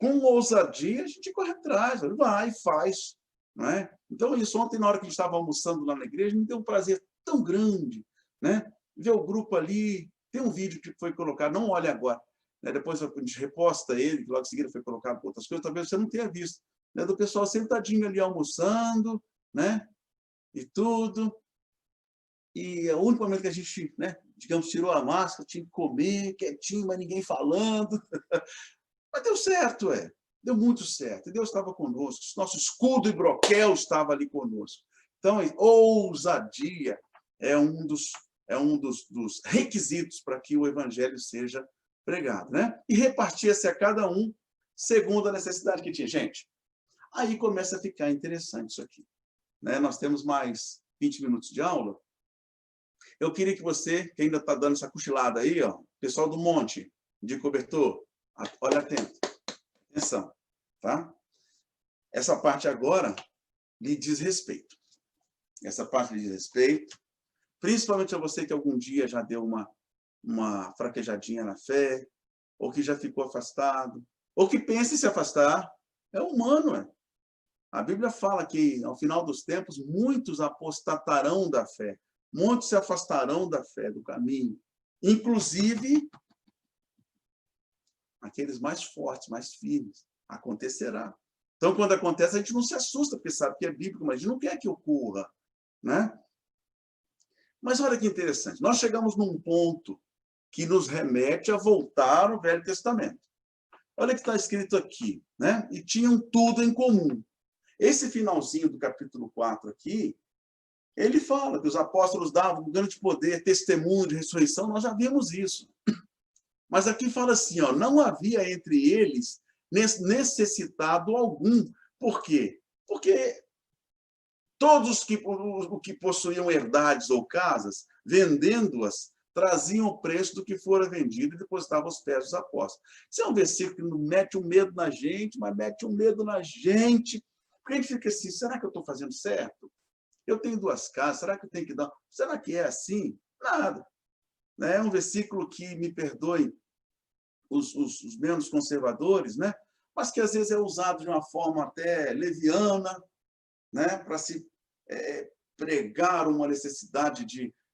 com ousadia, a gente corre atrás, vai e faz. Não é? Então, isso ontem, na hora que a gente estava almoçando lá na igreja, me deu um prazer tão grande, né? Ver o grupo ali. Tem um vídeo que foi colocado, não olhe agora, né? Depois a gente reposta ele, que logo em seguida foi colocado por outras coisas, talvez você não tenha visto, né? Do pessoal sentadinho ali almoçando, né? E tudo. E o único momento que a gente, né, digamos, tirou a máscara, tinha que comer, quietinho, mas ninguém falando. Mas deu certo, deu muito certo. E Deus estava conosco. Nosso escudo e broquel estava ali conosco. Então, ousadia é um dos requisitos para que o evangelho seja pregado, né? E repartia-se a cada um segundo a necessidade que tinha. Gente, aí começa a ficar interessante isso aqui, né? Nós temos mais 20 minutos de aula. Eu queria que você, que ainda está dando essa cochilada aí, ó, pessoal do monte de cobertor, olha atento. Atenção, tá? Essa parte agora lhe diz respeito. Essa parte lhe diz respeito, principalmente a você que algum dia já deu uma fraquejadinha na fé, ou que já ficou afastado, ou que pensa em se afastar. É humano, A Bíblia fala que, ao final dos tempos, muitos apostatarão da fé. Muitos se afastarão da fé, do caminho. Inclusive, aqueles mais fortes, mais firmes. Acontecerá. Então, quando acontece, a gente não se assusta, porque sabe que é bíblico, mas a gente não quer que ocorra, né? Mas olha que interessante. Nós chegamos num ponto que nos remete a voltar ao Velho Testamento. Olha o que está escrito aqui, né? E tinham tudo em comum. Esse finalzinho do capítulo 4 aqui, ele fala que os apóstolos davam um grande poder, testemunho de ressurreição, nós já vimos isso. Mas aqui fala assim, ó, não havia entre eles necessitado algum. Por quê? Porque todos os que possuíam herdades ou casas, vendendo-as, traziam o preço do que fora vendido e depositavam aos pés dos apóstolos. Isso é um versículo que mete um medo na gente, mas mete um medo na gente. Porque a gente fica assim, será que eu estou fazendo certo? Eu tenho 2 casas, será que eu tenho que dar? Será que é assim? Nada. É um versículo que, me perdoem os menos conservadores, né? Mas que às vezes é usado de uma forma até leviana, né? Para se pregar uma necessidade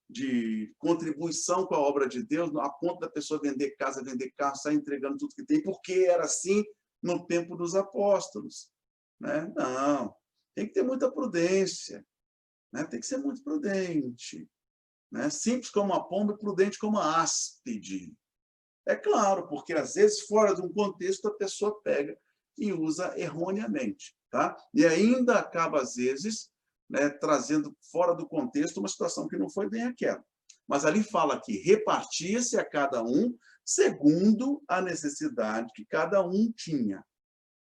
de contribuição com a obra de Deus, a ponto da pessoa vender casa, vender carro, sair entregando tudo que tem, porque era assim no tempo dos apóstolos, né? Não, tem que ter muita prudência, né? Tem que ser muito prudente. né? Simples como a pomba e prudente como a áspide. É claro, porque às vezes, fora de um contexto, a pessoa pega e usa erroneamente. Tá? E ainda acaba, às vezes, né, trazendo fora do contexto uma situação que não foi bem aquela. Mas ali fala que repartia-se a cada um segundo a necessidade que cada um tinha.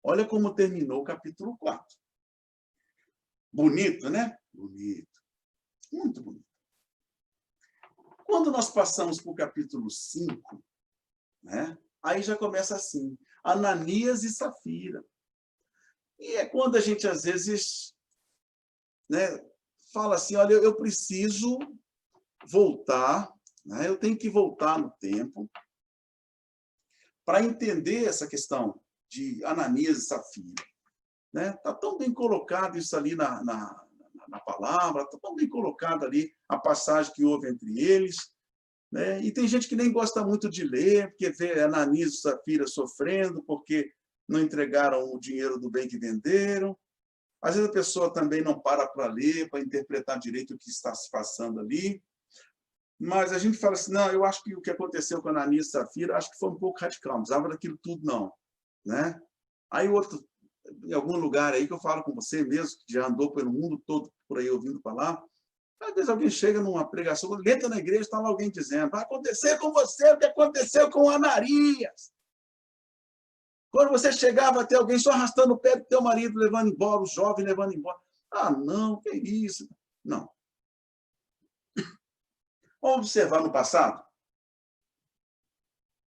Olha como terminou o capítulo 4. Bonito, né? Bonito. Muito bonito. Quando nós passamos para o capítulo 5, né, aí já começa assim, Ananias e Safira. E é quando a gente, às vezes, né, fala assim, olha, eu preciso voltar, né, eu tenho que voltar no tempo para entender essa questão de Ananias e Safira. Né? Está tão bem colocado isso ali na palavra, está tão bem colocado ali a passagem que houve entre eles. Né? E tem gente que nem gosta muito de ler, porque vê Ananias e Safira sofrendo, porque não entregaram o dinheiro do bem que venderam. Às vezes a pessoa também não para ler, para interpretar direito o que está se passando ali. Mas a gente fala assim, não, eu acho que o que aconteceu com Ananias e Safira, acho que foi um pouco radical, não precisava daquilo tudo, não. Né? Aí outro, em algum lugar aí que eu falo com você mesmo, que já andou pelo mundo todo por aí ouvindo falar, às vezes alguém chega numa pregação, entra na igreja, está lá alguém dizendo, vai acontecer com você o que aconteceu com Ananias. Quando você chegava até alguém só arrastando o pé do teu marido, levando embora, o jovem levando embora. Ah, não, que isso? Não. Vamos observar no passado.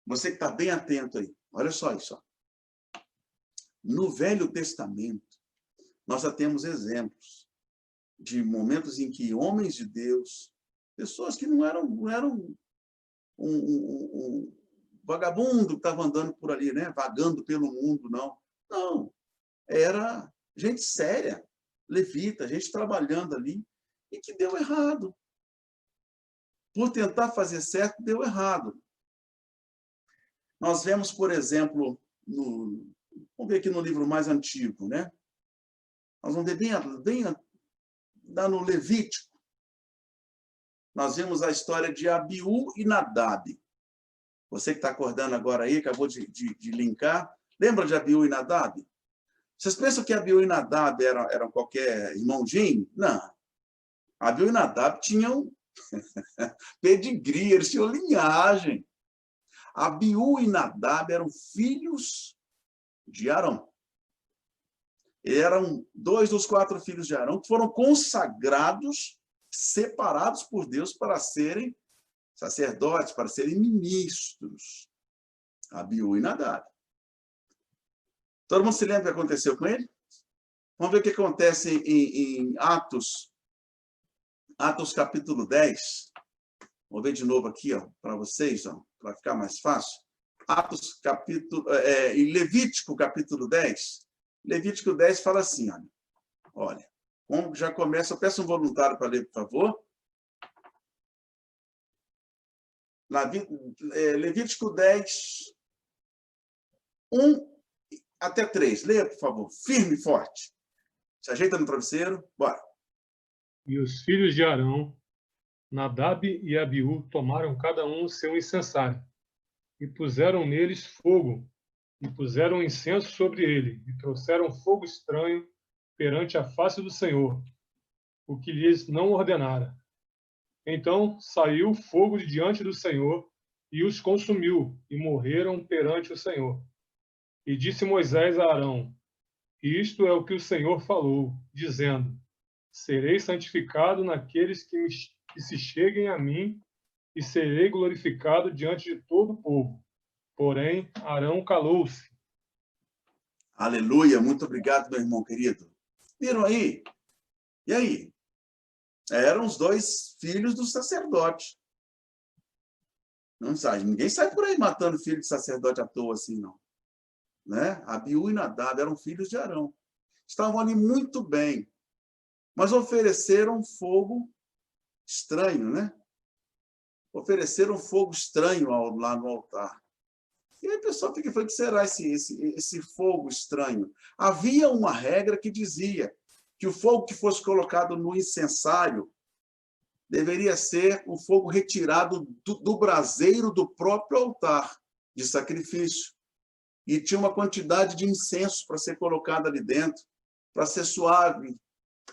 Você que está bem atento aí. Olha só isso. No Velho Testamento, nós já temos exemplos de momentos em que homens de Deus, pessoas que não eram um vagabundo que estava andando por ali, né? Vagando pelo mundo, não. Não. Era gente séria, levita, gente trabalhando ali, e que deu errado. Por tentar fazer certo, deu errado. Nós vemos, por exemplo, vamos ver aqui no livro mais antigo, né? Nós vamos ver bem lá no Levítico. Nós vemos a história de Abiú e Nadab. Você que está acordando agora aí, acabou de linkar. Lembra de Abiú e Nadab? Vocês pensam que Abiú e Nadab eram qualquer irmãozinho? Não. Abiú e Nadab tinham pedigree, eles tinham linhagem. Abiú e Nadab eram filhos de Arão. Eram 2 dos 4 filhos de Arão que foram consagrados, separados por Deus para serem sacerdotes, para serem ministros. Abiú e Nadab. Todo mundo se lembra o que aconteceu com ele? Vamos ver o que acontece em Atos capítulo 10. Vou ver de novo aqui, para vocês, para ficar mais fácil. Em Levítico capítulo 10. Levítico 10 fala assim, olha, como já começa, eu peço um voluntário para ler, por favor. Levítico 10, 1 até 3. Leia, por favor, firme e forte. Se ajeita no travesseiro, bora. E os filhos de Arão, Nadab e Abiú, tomaram cada um o seu incensário, e puseram neles fogo, e puseram incenso sobre ele, e trouxeram fogo estranho perante a face do Senhor, o que lhes não ordenara. Então saiu fogo de diante do Senhor, e os consumiu, e morreram perante o Senhor. E disse Moisés a Arão, isto é o que o Senhor falou, dizendo, serei santificado naqueles que se cheguem a mim, e serei glorificado diante de todo o povo. Porém, Arão calou-se. Aleluia, muito obrigado, meu irmão querido. Viram aí? E aí? Eram os 2 filhos do sacerdote. Não sai, ninguém sai por aí matando filho de sacerdote à toa assim, não. Né? Abiú e Nadab eram filhos de Arão. Estavam ali muito bem, mas ofereceram fogo estranho, né? Ofereceram fogo estranho lá no altar. E aí a pessoa fica falando, o que será esse fogo estranho? Havia uma regra que dizia que o fogo que fosse colocado no incensário deveria ser o fogo retirado do braseiro do próprio altar de sacrifício. E tinha uma quantidade de incenso para ser colocado ali dentro, para ser suave,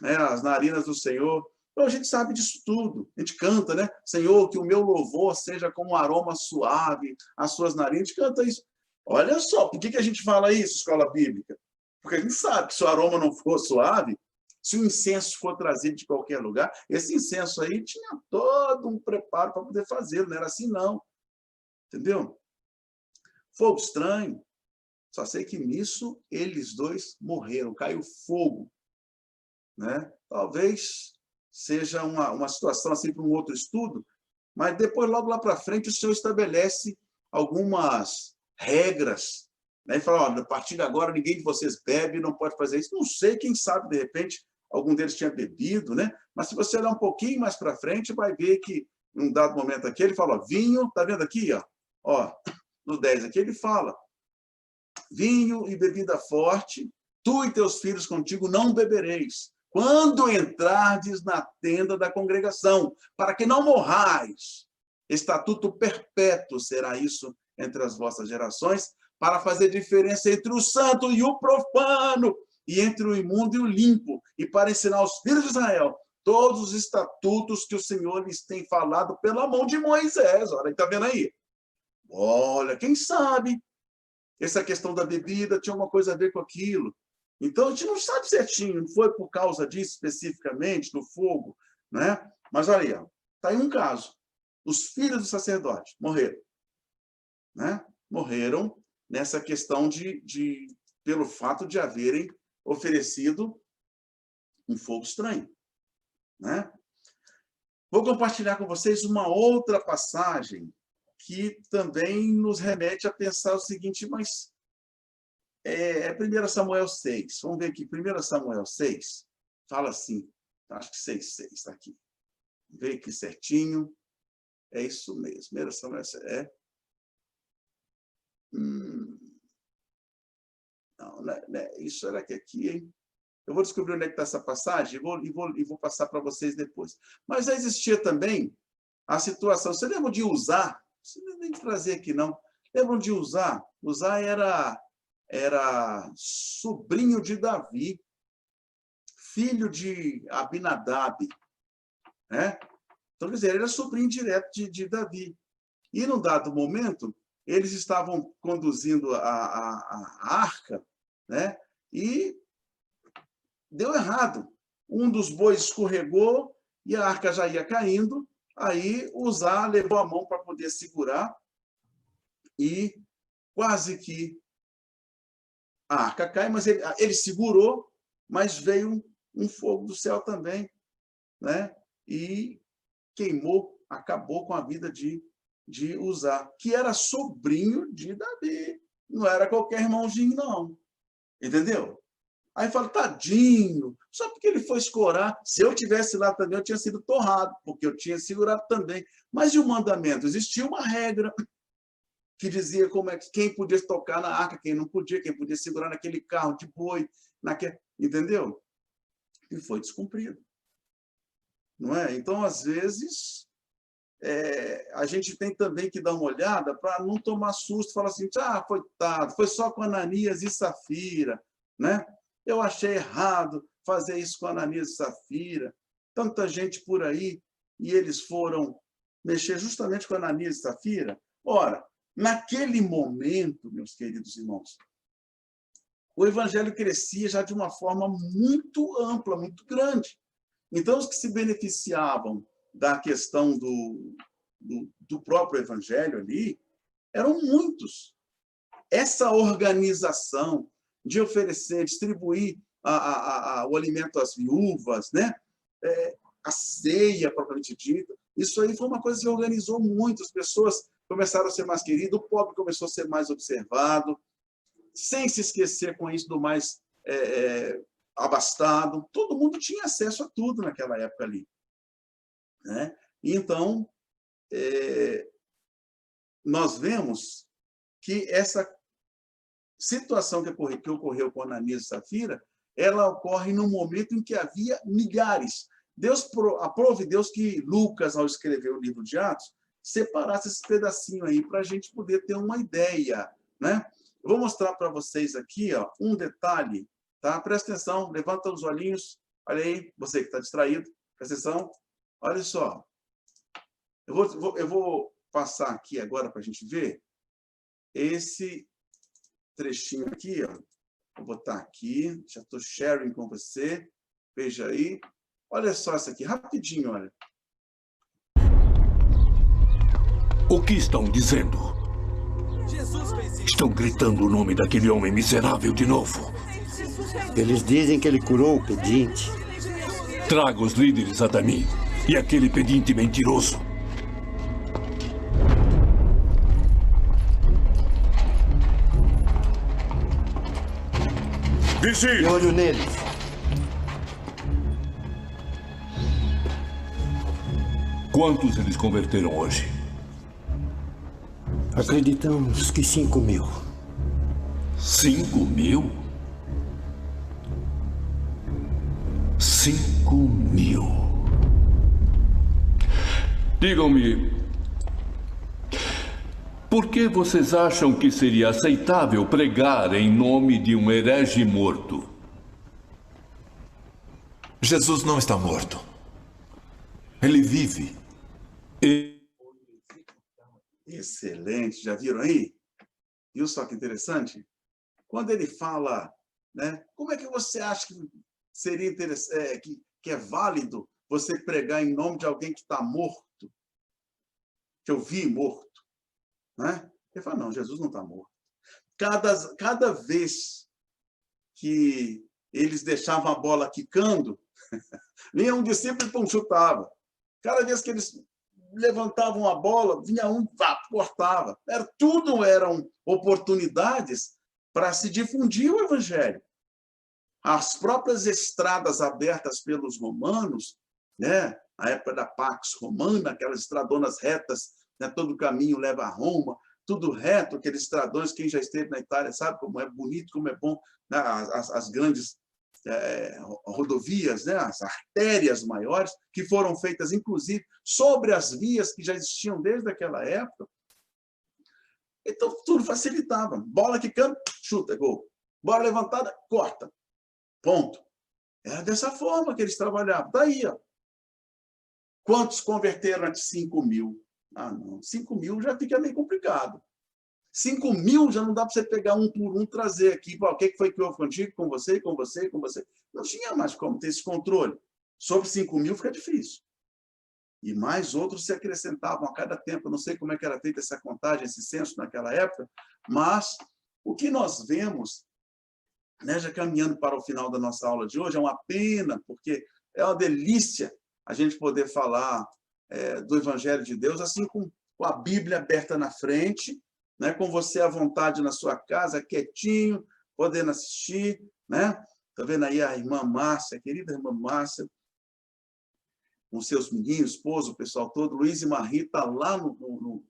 né, as narinas do Senhor. Então, a gente sabe disso tudo. A gente canta, né? Senhor, que o meu louvor seja como um aroma suave, as suas narinas. A gente canta isso. Olha só, por que a gente fala isso, escola bíblica? Porque a gente sabe que se o aroma não for suave, se o incenso for trazido de qualquer lugar, esse incenso aí tinha todo um preparo para poder fazê-lo, não era assim, não. Entendeu? Fogo estranho. Só sei que nisso eles dois morreram, caiu fogo. Né? Talvez seja uma situação assim para um outro estudo, mas depois, logo lá para frente, o Senhor estabelece algumas regras, né? E fala, olha, a partir de agora ninguém de vocês bebe, não pode fazer isso. Não sei, quem sabe, de repente, algum deles tinha bebido, né? Mas se você olhar um pouquinho mais para frente, vai ver que, em um dado momento aqui, ele fala, ó, vinho, tá vendo aqui, ó, no 10 aqui, ele fala, vinho e bebida forte, tu e teus filhos contigo não bebereis, quando entrardes na tenda da congregação, para que não morrais. Estatuto perpétuo será isso entre as vossas gerações, para fazer diferença entre o santo e o profano, e entre o imundo e o limpo, e para ensinar aos filhos de Israel todos os estatutos que o Senhor lhes tem falado pela mão de Moisés. Olha, está vendo aí? Olha, quem sabe essa questão da bebida tinha alguma coisa a ver com aquilo. Então, a gente não sabe certinho, não foi por causa disso especificamente, do fogo, né? Mas olha aí, está aí um caso. Os filhos do sacerdote morreram, né? Morreram nessa questão pelo fato de haverem oferecido um fogo estranho, né? Vou compartilhar com vocês uma outra passagem que também nos remete a pensar o seguinte, mas é 1 Samuel 6. Vamos ver aqui, 1 Samuel 6, fala assim, acho que 6:6 está aqui. Vamos ver aqui certinho. É isso mesmo, 1 Samuel 6. Não, né? Isso era aqui, hein? Eu vou descobrir onde é que está essa passagem e vou passar para vocês depois. Mas já existia também a situação, você lembra de Uzá? Você não tem que trazer aqui, não. Lembram de Uzá? Uzá era sobrinho de Davi, filho de Abinadab, né? Então, quer dizer, ele era sobrinho direto de Davi. E, num dado momento, eles estavam conduzindo a arca, né? E deu errado. Um dos bois escorregou e a arca já ia caindo. Aí, Uzá levou a mão para poder segurar e quase que a arca cai, mas ele segurou, mas veio um fogo do céu também, né? E queimou, acabou com a vida de Uzá, que era sobrinho de Davi. Não era qualquer irmãozinho, não. Entendeu? Aí fala, tadinho, só porque ele foi escorar. Se eu tivesse lá também, eu tinha sido torrado, porque eu tinha segurado também. Mas e o mandamento? Existia uma regra que dizia quem podia tocar na arca, quem não podia, quem podia segurar naquele carro de boi, entendeu? E foi descumprido. Não é? Então, às vezes, a gente tem também que dar uma olhada para não tomar susto, falar assim, coitado, foi só com Ananias e Safira, né? Eu achei errado fazer isso com Ananias e Safira. Tanta gente por aí, e eles foram mexer justamente com Ananias e Safira. Ora, naquele momento, meus queridos irmãos, o evangelho crescia já de uma forma muito ampla, muito grande. Então, os que se beneficiavam da questão do próprio evangelho ali eram muitos. Essa organização de oferecer, distribuir o alimento às viúvas, né? A ceia, propriamente dita, isso aí foi uma coisa que organizou muito. As pessoas começaram a ser mais queridas, o pobre começou a ser mais observado, sem se esquecer com isso do mais abastado. Todo mundo tinha acesso a tudo naquela época ali, né? Então, nós vemos que essa situação que ocorreu com Ananias e Safira, ela ocorre num momento em que havia milhares. Aprove Deus que Lucas, ao escrever o livro de Atos, separasse esse pedacinho aí para a gente poder ter uma ideia, né? Eu vou mostrar para vocês aqui, ó, um detalhe, tá? Presta atenção, levanta os olhinhos, olha aí, você que está distraído, presta atenção, olha só. Eu vou passar aqui agora para a gente ver esse trechinho aqui, ó. Vou botar aqui, já estou sharing com você, veja aí. Olha só isso aqui, rapidinho, olha. O que estão dizendo? Estão gritando o nome daquele homem miserável de novo. Eles dizem que ele curou o pedinte. Traga os líderes até mim. E aquele pedinte mentiroso. Vigie! De olho neles. Quantos eles converteram hoje? Acreditamos que 5.000. 5.000? 5.000. Digam-me, por que vocês acham que seria aceitável pregar em nome de um herege morto? Jesus não está morto. Ele vive. Excelente, já viram aí? Viu só que interessante? Quando ele fala, né? Como é que você acha que seria interessante, que é válido você pregar em nome de alguém que está morto? Que eu vi morto, né? Ele fala, não, Jesus não está morto. Cada vez que eles deixavam a bola quicando, vinha um discípulo e chutava. Cada vez que eles levantavam a bola, vinha um, cortava. Tudo eram oportunidades para se difundir o evangelho. As próprias estradas abertas pelos romanos, né? A época da Pax Romana, aquelas estradonas retas, né? Todo o caminho leva a Roma, tudo reto, aqueles estradões, quem já esteve na Itália sabe como é bonito, como é bom, né? As grandes rodovias, né? As artérias maiores, que foram feitas, inclusive, sobre as vias que já existiam desde aquela época. Então, tudo facilitava. Bola quicando, chuta, gol. Bola levantada, corta. Ponto. Era dessa forma que eles trabalhavam. Daí, ó. Quantos converteram antes de 5.000? Ah, não. 5.000 já fica meio complicado. 5.000 já não dá para você pegar um por um, trazer aqui. O que foi que houve contigo, com você, com você, com você? Não tinha mais como ter esse controle. Sobre 5.000 fica difícil. E mais outros se acrescentavam a cada tempo. Eu não sei como é que era feita essa contagem, esse censo naquela época, mas o que nós vemos, né, já caminhando para o final da nossa aula de hoje, é uma pena, porque é uma delícia a gente poder falar do Evangelho de Deus, assim com a Bíblia aberta na frente, né, com você à vontade na sua casa, quietinho, podendo assistir, né? Tá vendo aí a irmã Márcia, a querida irmã Márcia, com seus meninos, esposo, o pessoal todo. Luiz e Marie está lá no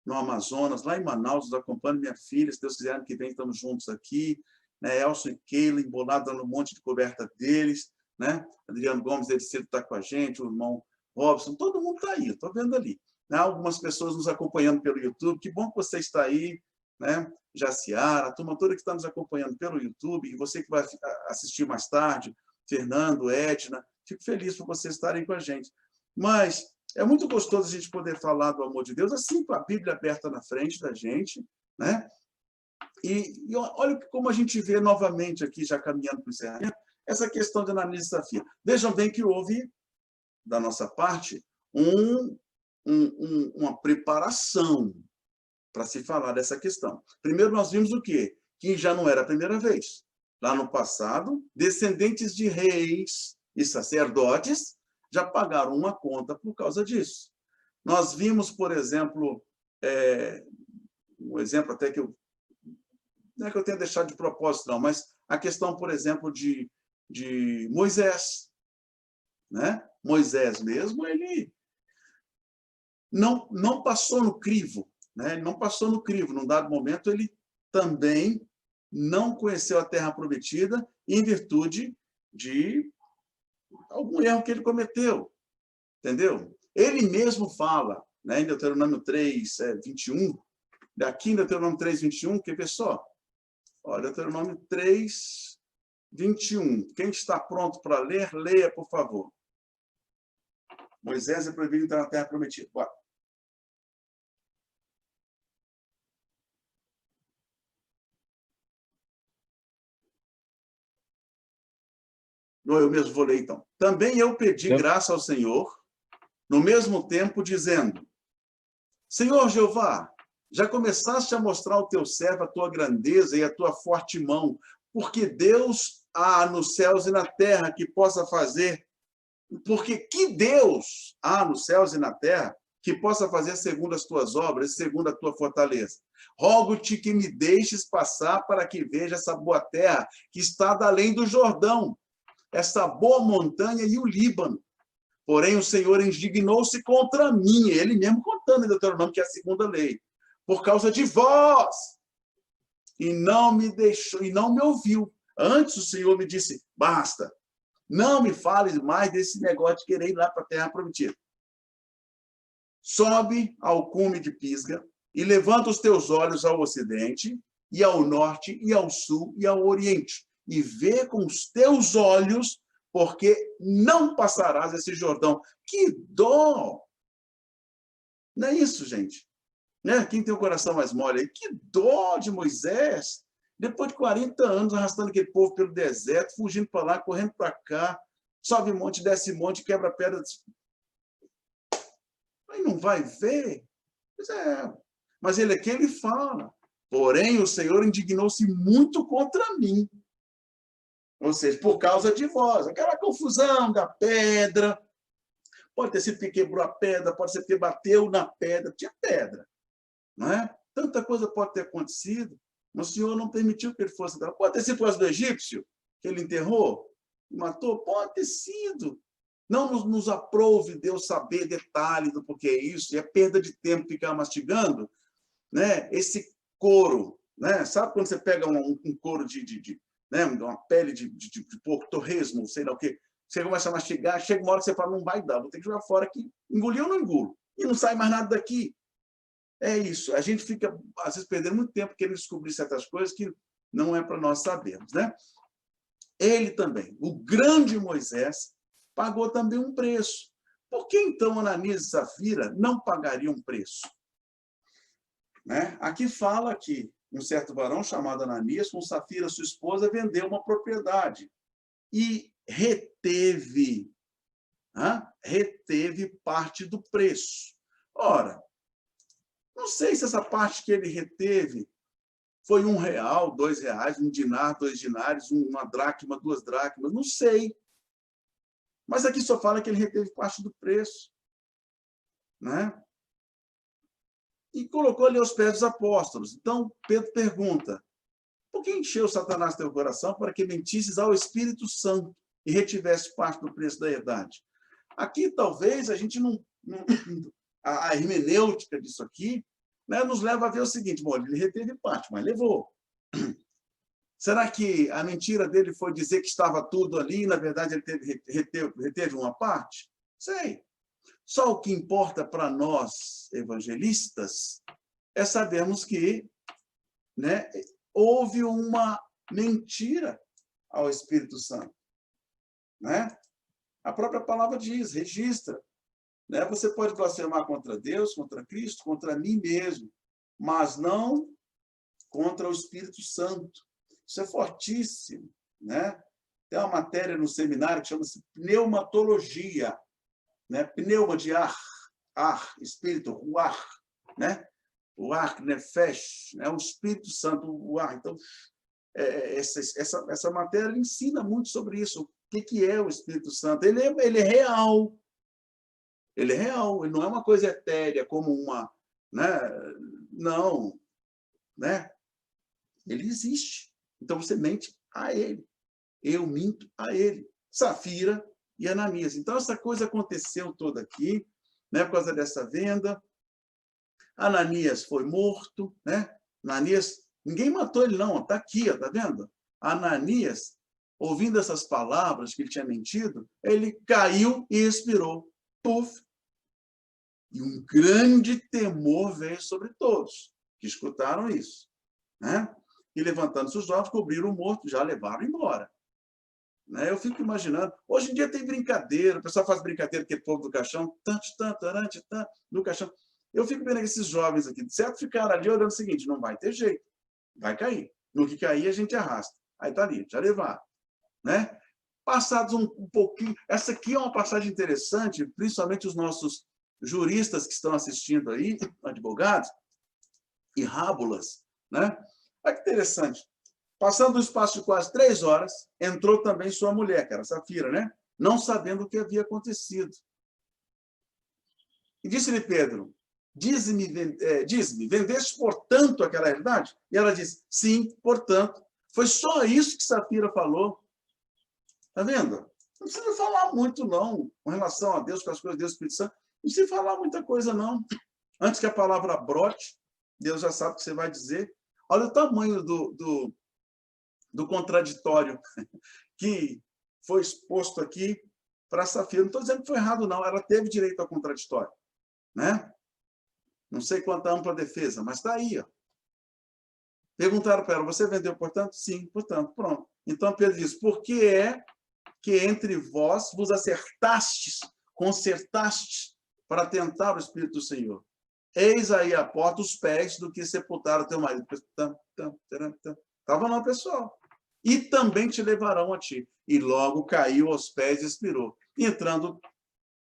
Amazonas, lá em Manaus, nos acompanhando, minha filha, se Deus quiser, ano que vem estamos juntos aqui, né? Elson e Keila, embolado no monte de coberta deles, né? Adriano Gomes, ele sempre está com a gente, o irmão Robson, todo mundo está aí, eu estou vendo ali. Né? Algumas pessoas nos acompanhando pelo YouTube, que bom que você está aí, né? Jaciara, a turma toda que está nos acompanhando pelo YouTube, e você que vai assistir mais tarde, Fernando, Edna, fico feliz por vocês estarem com a gente. Mas é muito gostoso a gente poder falar do amor de Deus, assim com a Bíblia aberta na frente da gente, né? E olha como a gente vê novamente aqui, já caminhando para o encerramento, essa questão de Ananias e Safira. Vejam bem que houve, da nossa parte, uma preparação para se falar dessa questão. Primeiro, nós vimos o quê? Que já não era a primeira vez. Lá no passado, descendentes de reis e sacerdotes já pagaram uma conta por causa disso. Nós vimos, por exemplo, um exemplo até que eu... Não é que eu tenha deixado de propósito, não, mas a questão, por exemplo, de Moisés. Né? Moisés mesmo, ele não passou no crivo. Né? Ele não passou no crivo. Num dado momento, ele também não conheceu a terra prometida em virtude de algum erro que ele cometeu, entendeu? Ele mesmo fala, né, em Deuteronômio 3, 21, aqui em Deuteronômio 3, 21, quer ver só? Olha, Deuteronômio 3, 21. Quem está pronto para ler, leia, por favor. Moisés é proibido entrar na terra prometida. Bora. Eu mesmo vou ler, então. Também eu pedi graça ao Senhor, no mesmo tempo, dizendo: Senhor Jeová, já começaste a mostrar ao teu servo a tua grandeza e a tua forte mão, porque Deus há nos céus e na terra que possa fazer. Porque que Deus há nos céus e na terra que possa fazer segundo as tuas obras, segundo a tua fortaleza. Rogo-te que me deixes passar para que veja essa boa terra que está além do Jordão, essa boa montanha e o Líbano. Porém, o Senhor indignou-se contra mim, ele mesmo contando em Deuteronômio, que é a segunda lei, por causa de vós, e não me deixou, e não me ouviu. Antes o Senhor me disse: basta, não me fales mais desse negócio de querer ir lá para a terra prometida. Sobe ao cume de Pisga e levanta os teus olhos ao ocidente, e ao norte, e ao sul, e ao oriente, e vê com os teus olhos, porque não passarás esse Jordão. Que dó! Não é isso, gente? Né? Quem tem o coração mais mole aí? Que dó de Moisés! Depois de 40 anos arrastando aquele povo pelo deserto, fugindo para lá, correndo para cá, sobe monte, desce monte, quebra pedra. Aí não vai ver? Pois é. Mas ele aqui, ele fala: porém, o Senhor indignou-se muito contra mim. Ou seja, por causa de vós. Aquela confusão da pedra. Pode ter sido que quebrou a pedra, pode ser que bateu na pedra. Tinha pedra. Não é? Tanta coisa pode ter acontecido, mas o Senhor não permitiu que ele fosse. Pode ter sido por causa do egípcio, que ele enterrou e matou. Pode ter sido. Não nos aprouve Deus saber detalhes do porquê é isso. E é perda de tempo ficar mastigando, né, esse couro. Né? Sabe quando você pega um couro né, uma pele de porco, torresmo, sei lá o quê, você começa a mastigar, chega uma hora que você fala: não vai dar, vou ter que jogar fora aqui. Engoliu ou não engulo? E não sai mais nada daqui. É isso. A gente fica, às vezes, perdendo muito tempo querendo descobrir certas coisas que não é para nós sabermos. Né? Ele também, o grande Moisés, pagou também um preço. Por que, então, Ananias e Safira não pagariam um preço? Né? Aqui fala que um certo varão chamado Ananias, com Safira, sua esposa, vendeu uma propriedade e reteve parte do preço. Ora, não sei se essa parte que ele reteve foi R$1, R$2, um dinar, 2 dinários, uma dracma, 2 dracmas, não sei. Mas aqui só fala que ele reteve parte do preço. Né? E colocou ali aos pés dos apóstolos. Então, Pedro pergunta: por que encheu Satanás teu coração para que mentisses ao Espírito Santo e retivesse parte do preço da herdade? Aqui, talvez, a gente não a hermenêutica disso aqui, né, nos leva a ver o seguinte: bom, ele reteve parte, mas levou. Será que a mentira dele foi dizer que estava tudo ali e, na verdade, ele reteve uma parte? Sei. Só o que importa para nós, evangelistas, é sabermos que, né, houve uma mentira ao Espírito Santo. Né? A própria palavra diz, registra. Né? Você pode blasfemar contra Deus, contra Cristo, contra mim mesmo, mas não contra o Espírito Santo. Isso é fortíssimo. Né? Tem uma matéria no seminário que chama-se pneumatologia. Né? Pneuma de ar, espírito, o ar, né? O ar, nefesh, né? O Espírito Santo, o ar. Então, essa matéria ensina muito sobre isso. O que é o Espírito Santo? Ele é real. Ele é real, ele não é uma coisa etérea, como uma... Né? Não. Né? Ele existe. Então, você mente a ele. Eu minto a ele. Safira e Ananias. Então, essa coisa aconteceu toda aqui, né, por causa dessa venda. Ananias foi morto, né? Ananias, ninguém matou ele, não, está aqui, está vendo? Ananias ouvindo essas palavras que ele tinha mentido, ele caiu e expirou. Puf! E um grande temor veio sobre todos que escutaram isso, né? E levantando-se os jovens, cobriram o morto, já levaram embora. Né? Eu fico imaginando, hoje em dia tem brincadeira, o pessoal faz brincadeira que é povo do caixão, no caixão. Eu fico vendo esses jovens aqui, de certo, ficaram ali olhando o seguinte, não vai ter jeito, vai cair. No que cair, a gente arrasta. Aí tá ali, já levaram. Né? Passados um pouquinho, essa aqui é uma passagem interessante, principalmente os nossos juristas que estão assistindo aí, advogados e rábulas, né? Olha que interessante. Passando um espaço de quase 3 horas, entrou também sua mulher, que era Safira, né? Não sabendo o que havia acontecido. E disse-lhe Pedro, dize-me, vendeste, portanto, aquela realidade? E ela disse, sim, portanto. Foi só isso que Safira falou. Está vendo? Não precisa falar muito, não, com relação a Deus, com as coisas de Deus, Espírito Santo. Não precisa falar muita coisa, não. Antes que a palavra brote, Deus já sabe o que você vai dizer. Olha o tamanho do contraditório que foi exposto aqui para Safira. Não estou dizendo que foi errado, não. Ela teve direito ao contraditório. Né? Não sei quanta ampla defesa, mas está aí. Ó. Perguntaram para ela, você vendeu, portanto? Sim, portanto, pronto. Então Pedro diz, por que é que entre vós vos acertastes, consertastes, para tentar o Espírito do Senhor? Eis aí a porta os pés do que sepultaram teu marido. Estava lá, pessoal. E também te levarão a ti. E logo caiu aos pés e expirou. E entrando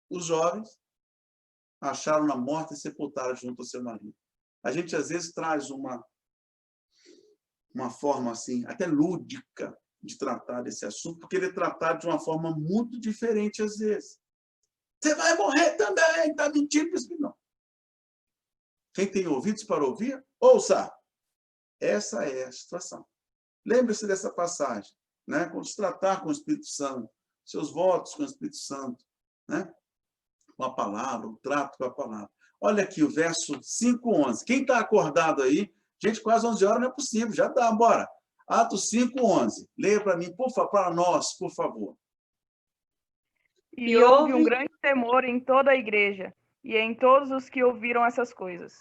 os jovens, acharam-na morta e sepultaram junto ao seu marido. A gente, às vezes, traz uma forma, assim, até lúdica de tratar desse assunto, porque ele é tratado de uma forma muito diferente, às vezes. Você vai morrer também, está mentindo. Não. Quem tem ouvidos para ouvir, ouça. Essa é a situação. Lembre-se dessa passagem, né? Quando se tratar com o Espírito Santo, seus votos com o Espírito Santo, né? Com a palavra, o trato com a palavra. Olha aqui o verso 5:11. Quem está acordado aí? Gente, quase 11 horas não é possível, já dá, bora. Atos 5:11. Leia para mim, para nós, por favor. E houve um grande temor em toda a igreja e em todos os que ouviram essas coisas.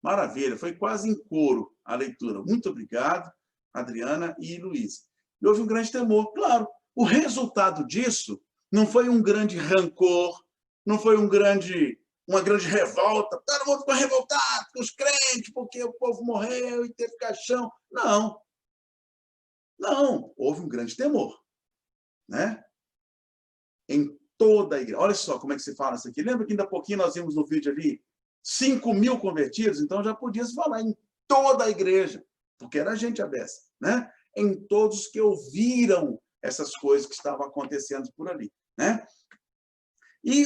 Maravilha, foi quase em coro a leitura. Muito obrigado, Adriana e Luiz. E houve um grande temor, claro. O resultado disso não foi um grande rancor, não foi uma grande revolta. Todo mundo ficou revoltado com os crentes, porque o povo morreu e teve caixão. Não. Não, houve um grande temor. Né? Em toda a igreja. Olha só como é que se fala isso aqui. Lembra que ainda há pouquinho nós vimos no vídeo ali 5.000 convertidos? Então já podia se falar em toda a igreja, porque era gente a beça, né? Em todos que ouviram essas coisas que estavam acontecendo por ali, né? E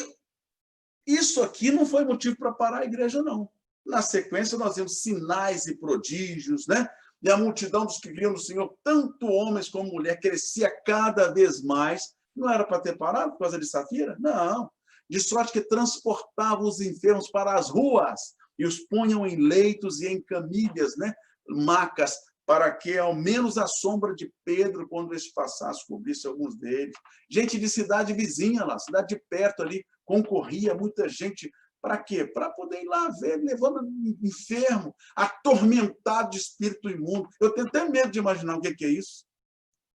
isso aqui não foi motivo para parar a igreja, não. Na sequência, nós vimos sinais e prodígios, né? E a multidão dos que criam no Senhor, tanto homens como mulher, crescia cada vez mais. Não era para ter parado por causa de Safira? Não. De sorte que transportavam os enfermos para as ruas e os punham em leitos e em camilhas, né? Macas, para que ao menos a sombra de Pedro, quando este passasse, cobrisse alguns deles. Gente de cidade vizinha lá, cidade de perto ali, concorria muita gente. Para quê? Para poder ir lá ver, levando enfermo, atormentado de espírito imundo. Eu tenho até medo de imaginar o que é isso.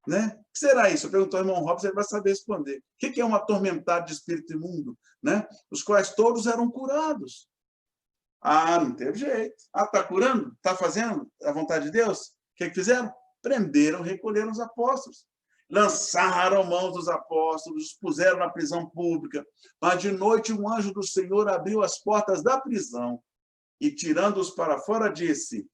Né? O que será isso? Eu pergunto ao irmão Robson, ele vai saber responder. O que é um atormentado de espírito imundo? Né? Os quais todos eram curados. Ah, não teve jeito. Ah, está curando? Está fazendo a vontade de Deus? O que fizeram? Prenderam, recolheram os apóstolos. Lançaram mãos dos apóstolos, os puseram na prisão pública. Mas de noite um anjo do Senhor abriu as portas da prisão e, tirando-os para fora, disse: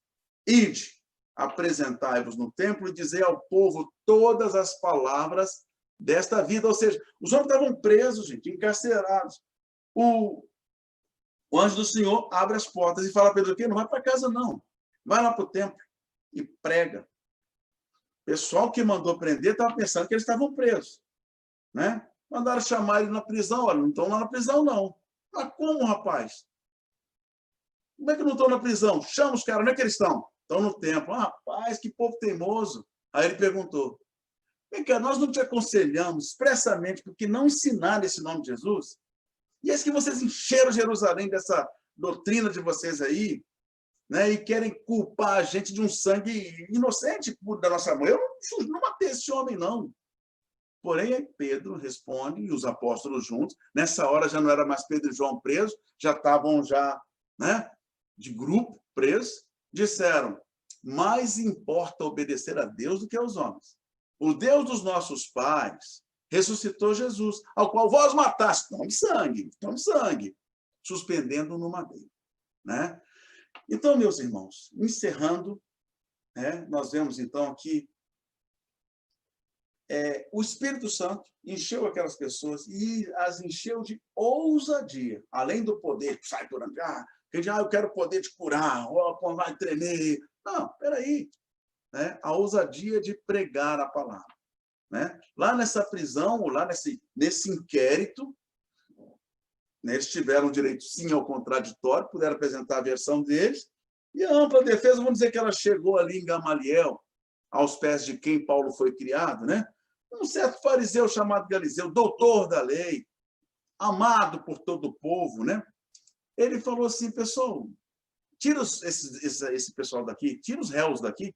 Ide, apresentai-vos no templo e dizei ao povo todas as palavras desta vida. Ou seja, os homens estavam presos, gente, encarcerados. O anjo do Senhor abre as portas e fala para Pedro: não vai para casa, não. Vai lá para o templo e prega. O pessoal que mandou prender estava pensando que eles estavam presos. Né? Mandaram chamar ele na prisão. Olha, não estão lá na prisão, não. Mas como, rapaz? Como é que não estão na prisão? Chama os caras, onde é que eles estão? Estão no templo. Ah, rapaz, que povo teimoso. Aí ele perguntou: Vem cá, nós não te aconselhamos expressamente porque não ensinar esse nome de Jesus? E é que vocês encheram Jerusalém dessa doutrina de vocês aí, né? E querem culpar a gente de um sangue inocente da nossa mão. Eu não matei esse homem, não. Porém, Pedro responde, e os apóstolos juntos, nessa hora já não era mais Pedro e João presos, já estavam né, de grupo presos, disseram, mais importa obedecer a Deus do que aos homens. O Deus dos nossos pais ressuscitou Jesus, ao qual vós mataste. Tome sangue, suspendendo no madeiro. Né? Então, meus irmãos, encerrando, né, nós vemos então aqui o Espírito Santo encheu aquelas pessoas e as encheu de ousadia, além do poder que sai por onde, eu quero o poder de curar, vai tremer. Não, peraí. Né? A ousadia de pregar a palavra. Né? Lá nessa prisão, lá nesse inquérito, né, eles tiveram direito, sim, ao contraditório, puderam apresentar a versão deles, e a ampla defesa, vamos dizer que ela chegou ali em Gamaliel, aos pés de quem Paulo foi criado, né? Um certo fariseu chamado Galiseu, doutor da lei, amado por todo o povo, né? Ele falou assim, pessoal, tira esse pessoal daqui, tira os réus daqui,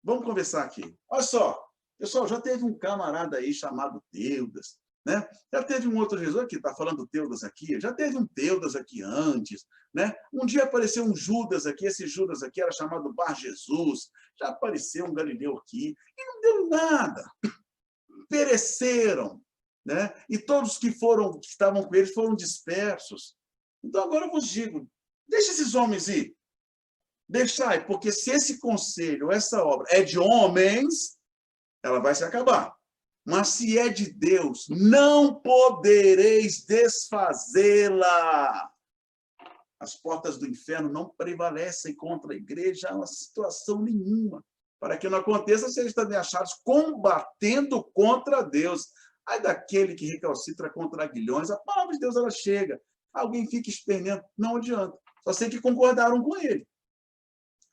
vamos conversar aqui. Olha só, pessoal, já teve um camarada aí chamado Teudas, né? Já teve um outro Jesus aqui, está falando Teudas aqui, já teve um Teudas aqui antes, né? Um dia apareceu um Judas aqui, esse Judas aqui era chamado Bar Jesus, já apareceu um Galileu aqui, e não deu nada. Pereceram, né? E todos que estavam com eles foram dispersos. Então, agora eu vos digo, deixa esses homens ir. Deixai, porque se esse conselho, essa obra é de homens, ela vai se acabar. Mas se é de Deus, não podereis desfazê-la. As portas do inferno não prevalecem contra a igreja, há uma situação nenhuma. Para que não aconteça, sejam também achados combatendo contra Deus. Aí daquele que recalcitra contra aguilhões, a palavra de Deus ela chega. Alguém fica esperneando, não adianta. Só sei que concordaram com ele.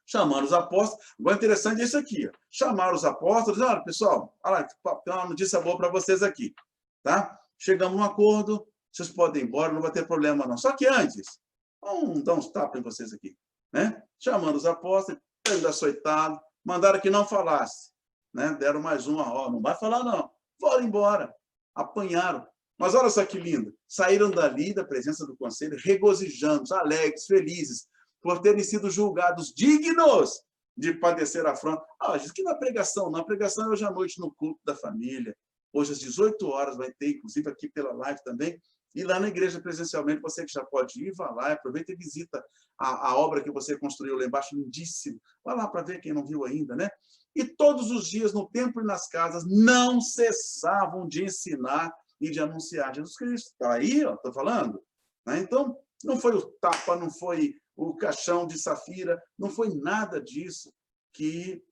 Chamaram os apóstolos. Agora, interessante é isso aqui. Ó. Chamaram os apóstolos. Olha, pessoal, olha, tem uma notícia boa para vocês aqui. Tá? Chegamos a um acordo, vocês podem ir embora, não vai ter problema não. Só que antes, vamos dar uns tapas em vocês aqui. Né? Chamando os apóstolos, ainda açoitado, mandaram que não falasse. Né? Deram mais uma, ó, não vai falar não. Foram embora. Apanharam. Mas olha só que lindo. Saíram dali, da presença do conselho, regozijando, alegres, felizes, por terem sido julgados dignos de padecer afronta. Diz que na pregação, não. A pregação é hoje à noite no culto da família. Hoje às 18 horas vai ter, inclusive aqui pela live também. E lá na igreja presencialmente, você que já pode ir, vá lá, aproveita e visita a obra que você construiu lá embaixo, lindíssimo. Vai lá para ver quem não viu ainda, né? E todos os dias, no templo e nas casas, não cessavam de ensinar e de anunciar Jesus Cristo. Está aí, ó, estou falando. Né? Então, não foi o tapa, não foi o caixão de safira, não foi nada disso que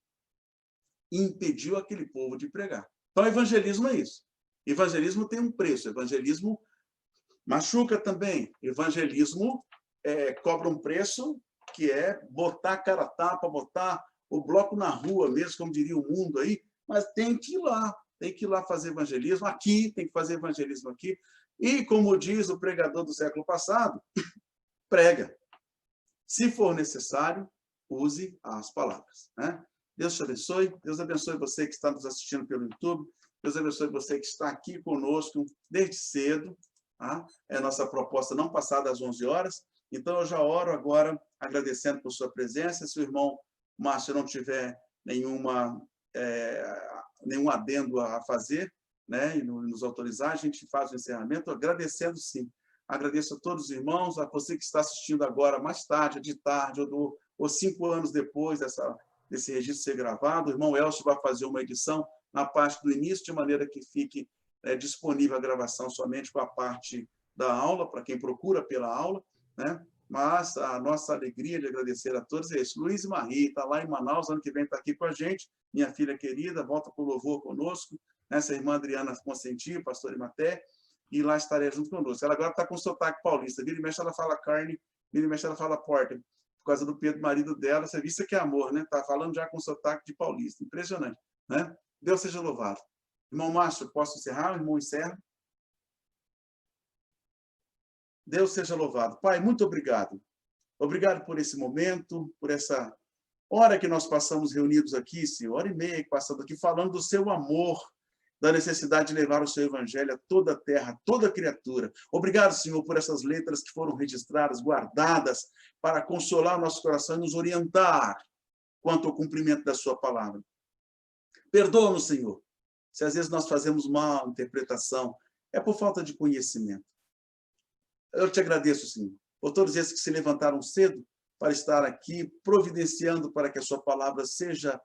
impediu aquele povo de pregar. Então, evangelismo é isso. Evangelismo tem um preço. Evangelismo machuca também. Evangelismo cobra um preço que é botar a cara a tapa, botar o bloco na rua mesmo, como diria o mundo aí, mas tem que ir lá. Tem que ir lá fazer evangelismo aqui, tem que fazer evangelismo aqui. E, como diz o pregador do século passado, prega. Se for necessário, use as palavras. Né? Deus te abençoe. Deus abençoe você que está nos assistindo pelo YouTube. Deus abençoe você que está aqui conosco desde cedo. Tá? É a nossa proposta não passar das 11 horas. Então, eu já oro agora, agradecendo por sua presença. Se o irmão Márcio não tiver nenhum adendo a fazer, né, e nos autorizar, a gente faz o encerramento, agradecendo sim. Agradeço a todos os irmãos, a você que está assistindo agora, mais tarde, de tarde, ou 5 anos depois desse registro ser gravado. O irmão Elcio vai fazer uma edição na parte do início, de maneira que fique disponível a gravação somente com a parte da aula, para quem procura pela aula, né? Mas a nossa alegria de agradecer a todos é isso. Luiz e Marie, está lá em Manaus, ano que vem está aqui com a gente, minha filha querida, volta para o louvor conosco, essa irmã Adriana Consentiu, pastor Imaté, e lá estarei junto conosco. Ela agora está com sotaque paulista, vira e mexe ela fala carne, vira e mexe ela fala porta, por causa do Pedro, marido dela, você viu isso que é amor, né? Está falando já com sotaque de paulista, impressionante, né? Deus seja louvado. Irmão Márcio, posso encerrar? O irmão encerra. Deus seja louvado. Pai, muito obrigado. Obrigado por esse momento, por essa hora que nós passamos reunidos aqui, Senhor, hora e meia que passamos aqui, falando do seu amor, da necessidade de levar o seu evangelho a toda a terra, toda criatura. Obrigado, Senhor, por essas letras que foram registradas, guardadas, para consolar o nosso coração e nos orientar quanto ao cumprimento da sua palavra. Perdoa-nos, Senhor, se às vezes nós fazemos mal interpretação, é por falta de conhecimento. Eu te agradeço, Senhor, por todos esses que se levantaram cedo para estar aqui, providenciando para que a sua palavra seja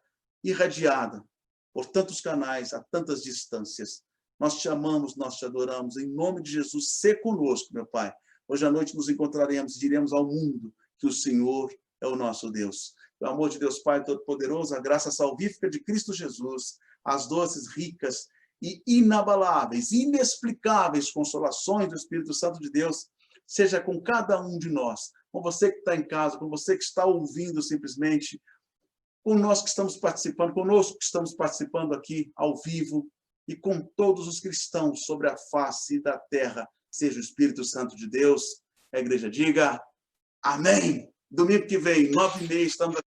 irradiada por tantos canais, a tantas distâncias. Nós te amamos, nós te adoramos. Em nome de Jesus, sê conosco, meu Pai. Hoje à noite nos encontraremos e diremos ao mundo que o Senhor é o nosso Deus. O amor de Deus Pai Todo-Poderoso, a graça salvífica de Cristo Jesus, as doces, ricas e inabaláveis, inexplicáveis consolações do Espírito Santo de Deus, seja com cada um de nós, com você que está em casa, com você que está ouvindo simplesmente, com nós que estamos participando, conosco que estamos participando aqui ao vivo, e com todos os cristãos sobre a face da terra, seja o Espírito Santo de Deus. A igreja diga amém. Domingo que vem, 9h30, estamos aqui.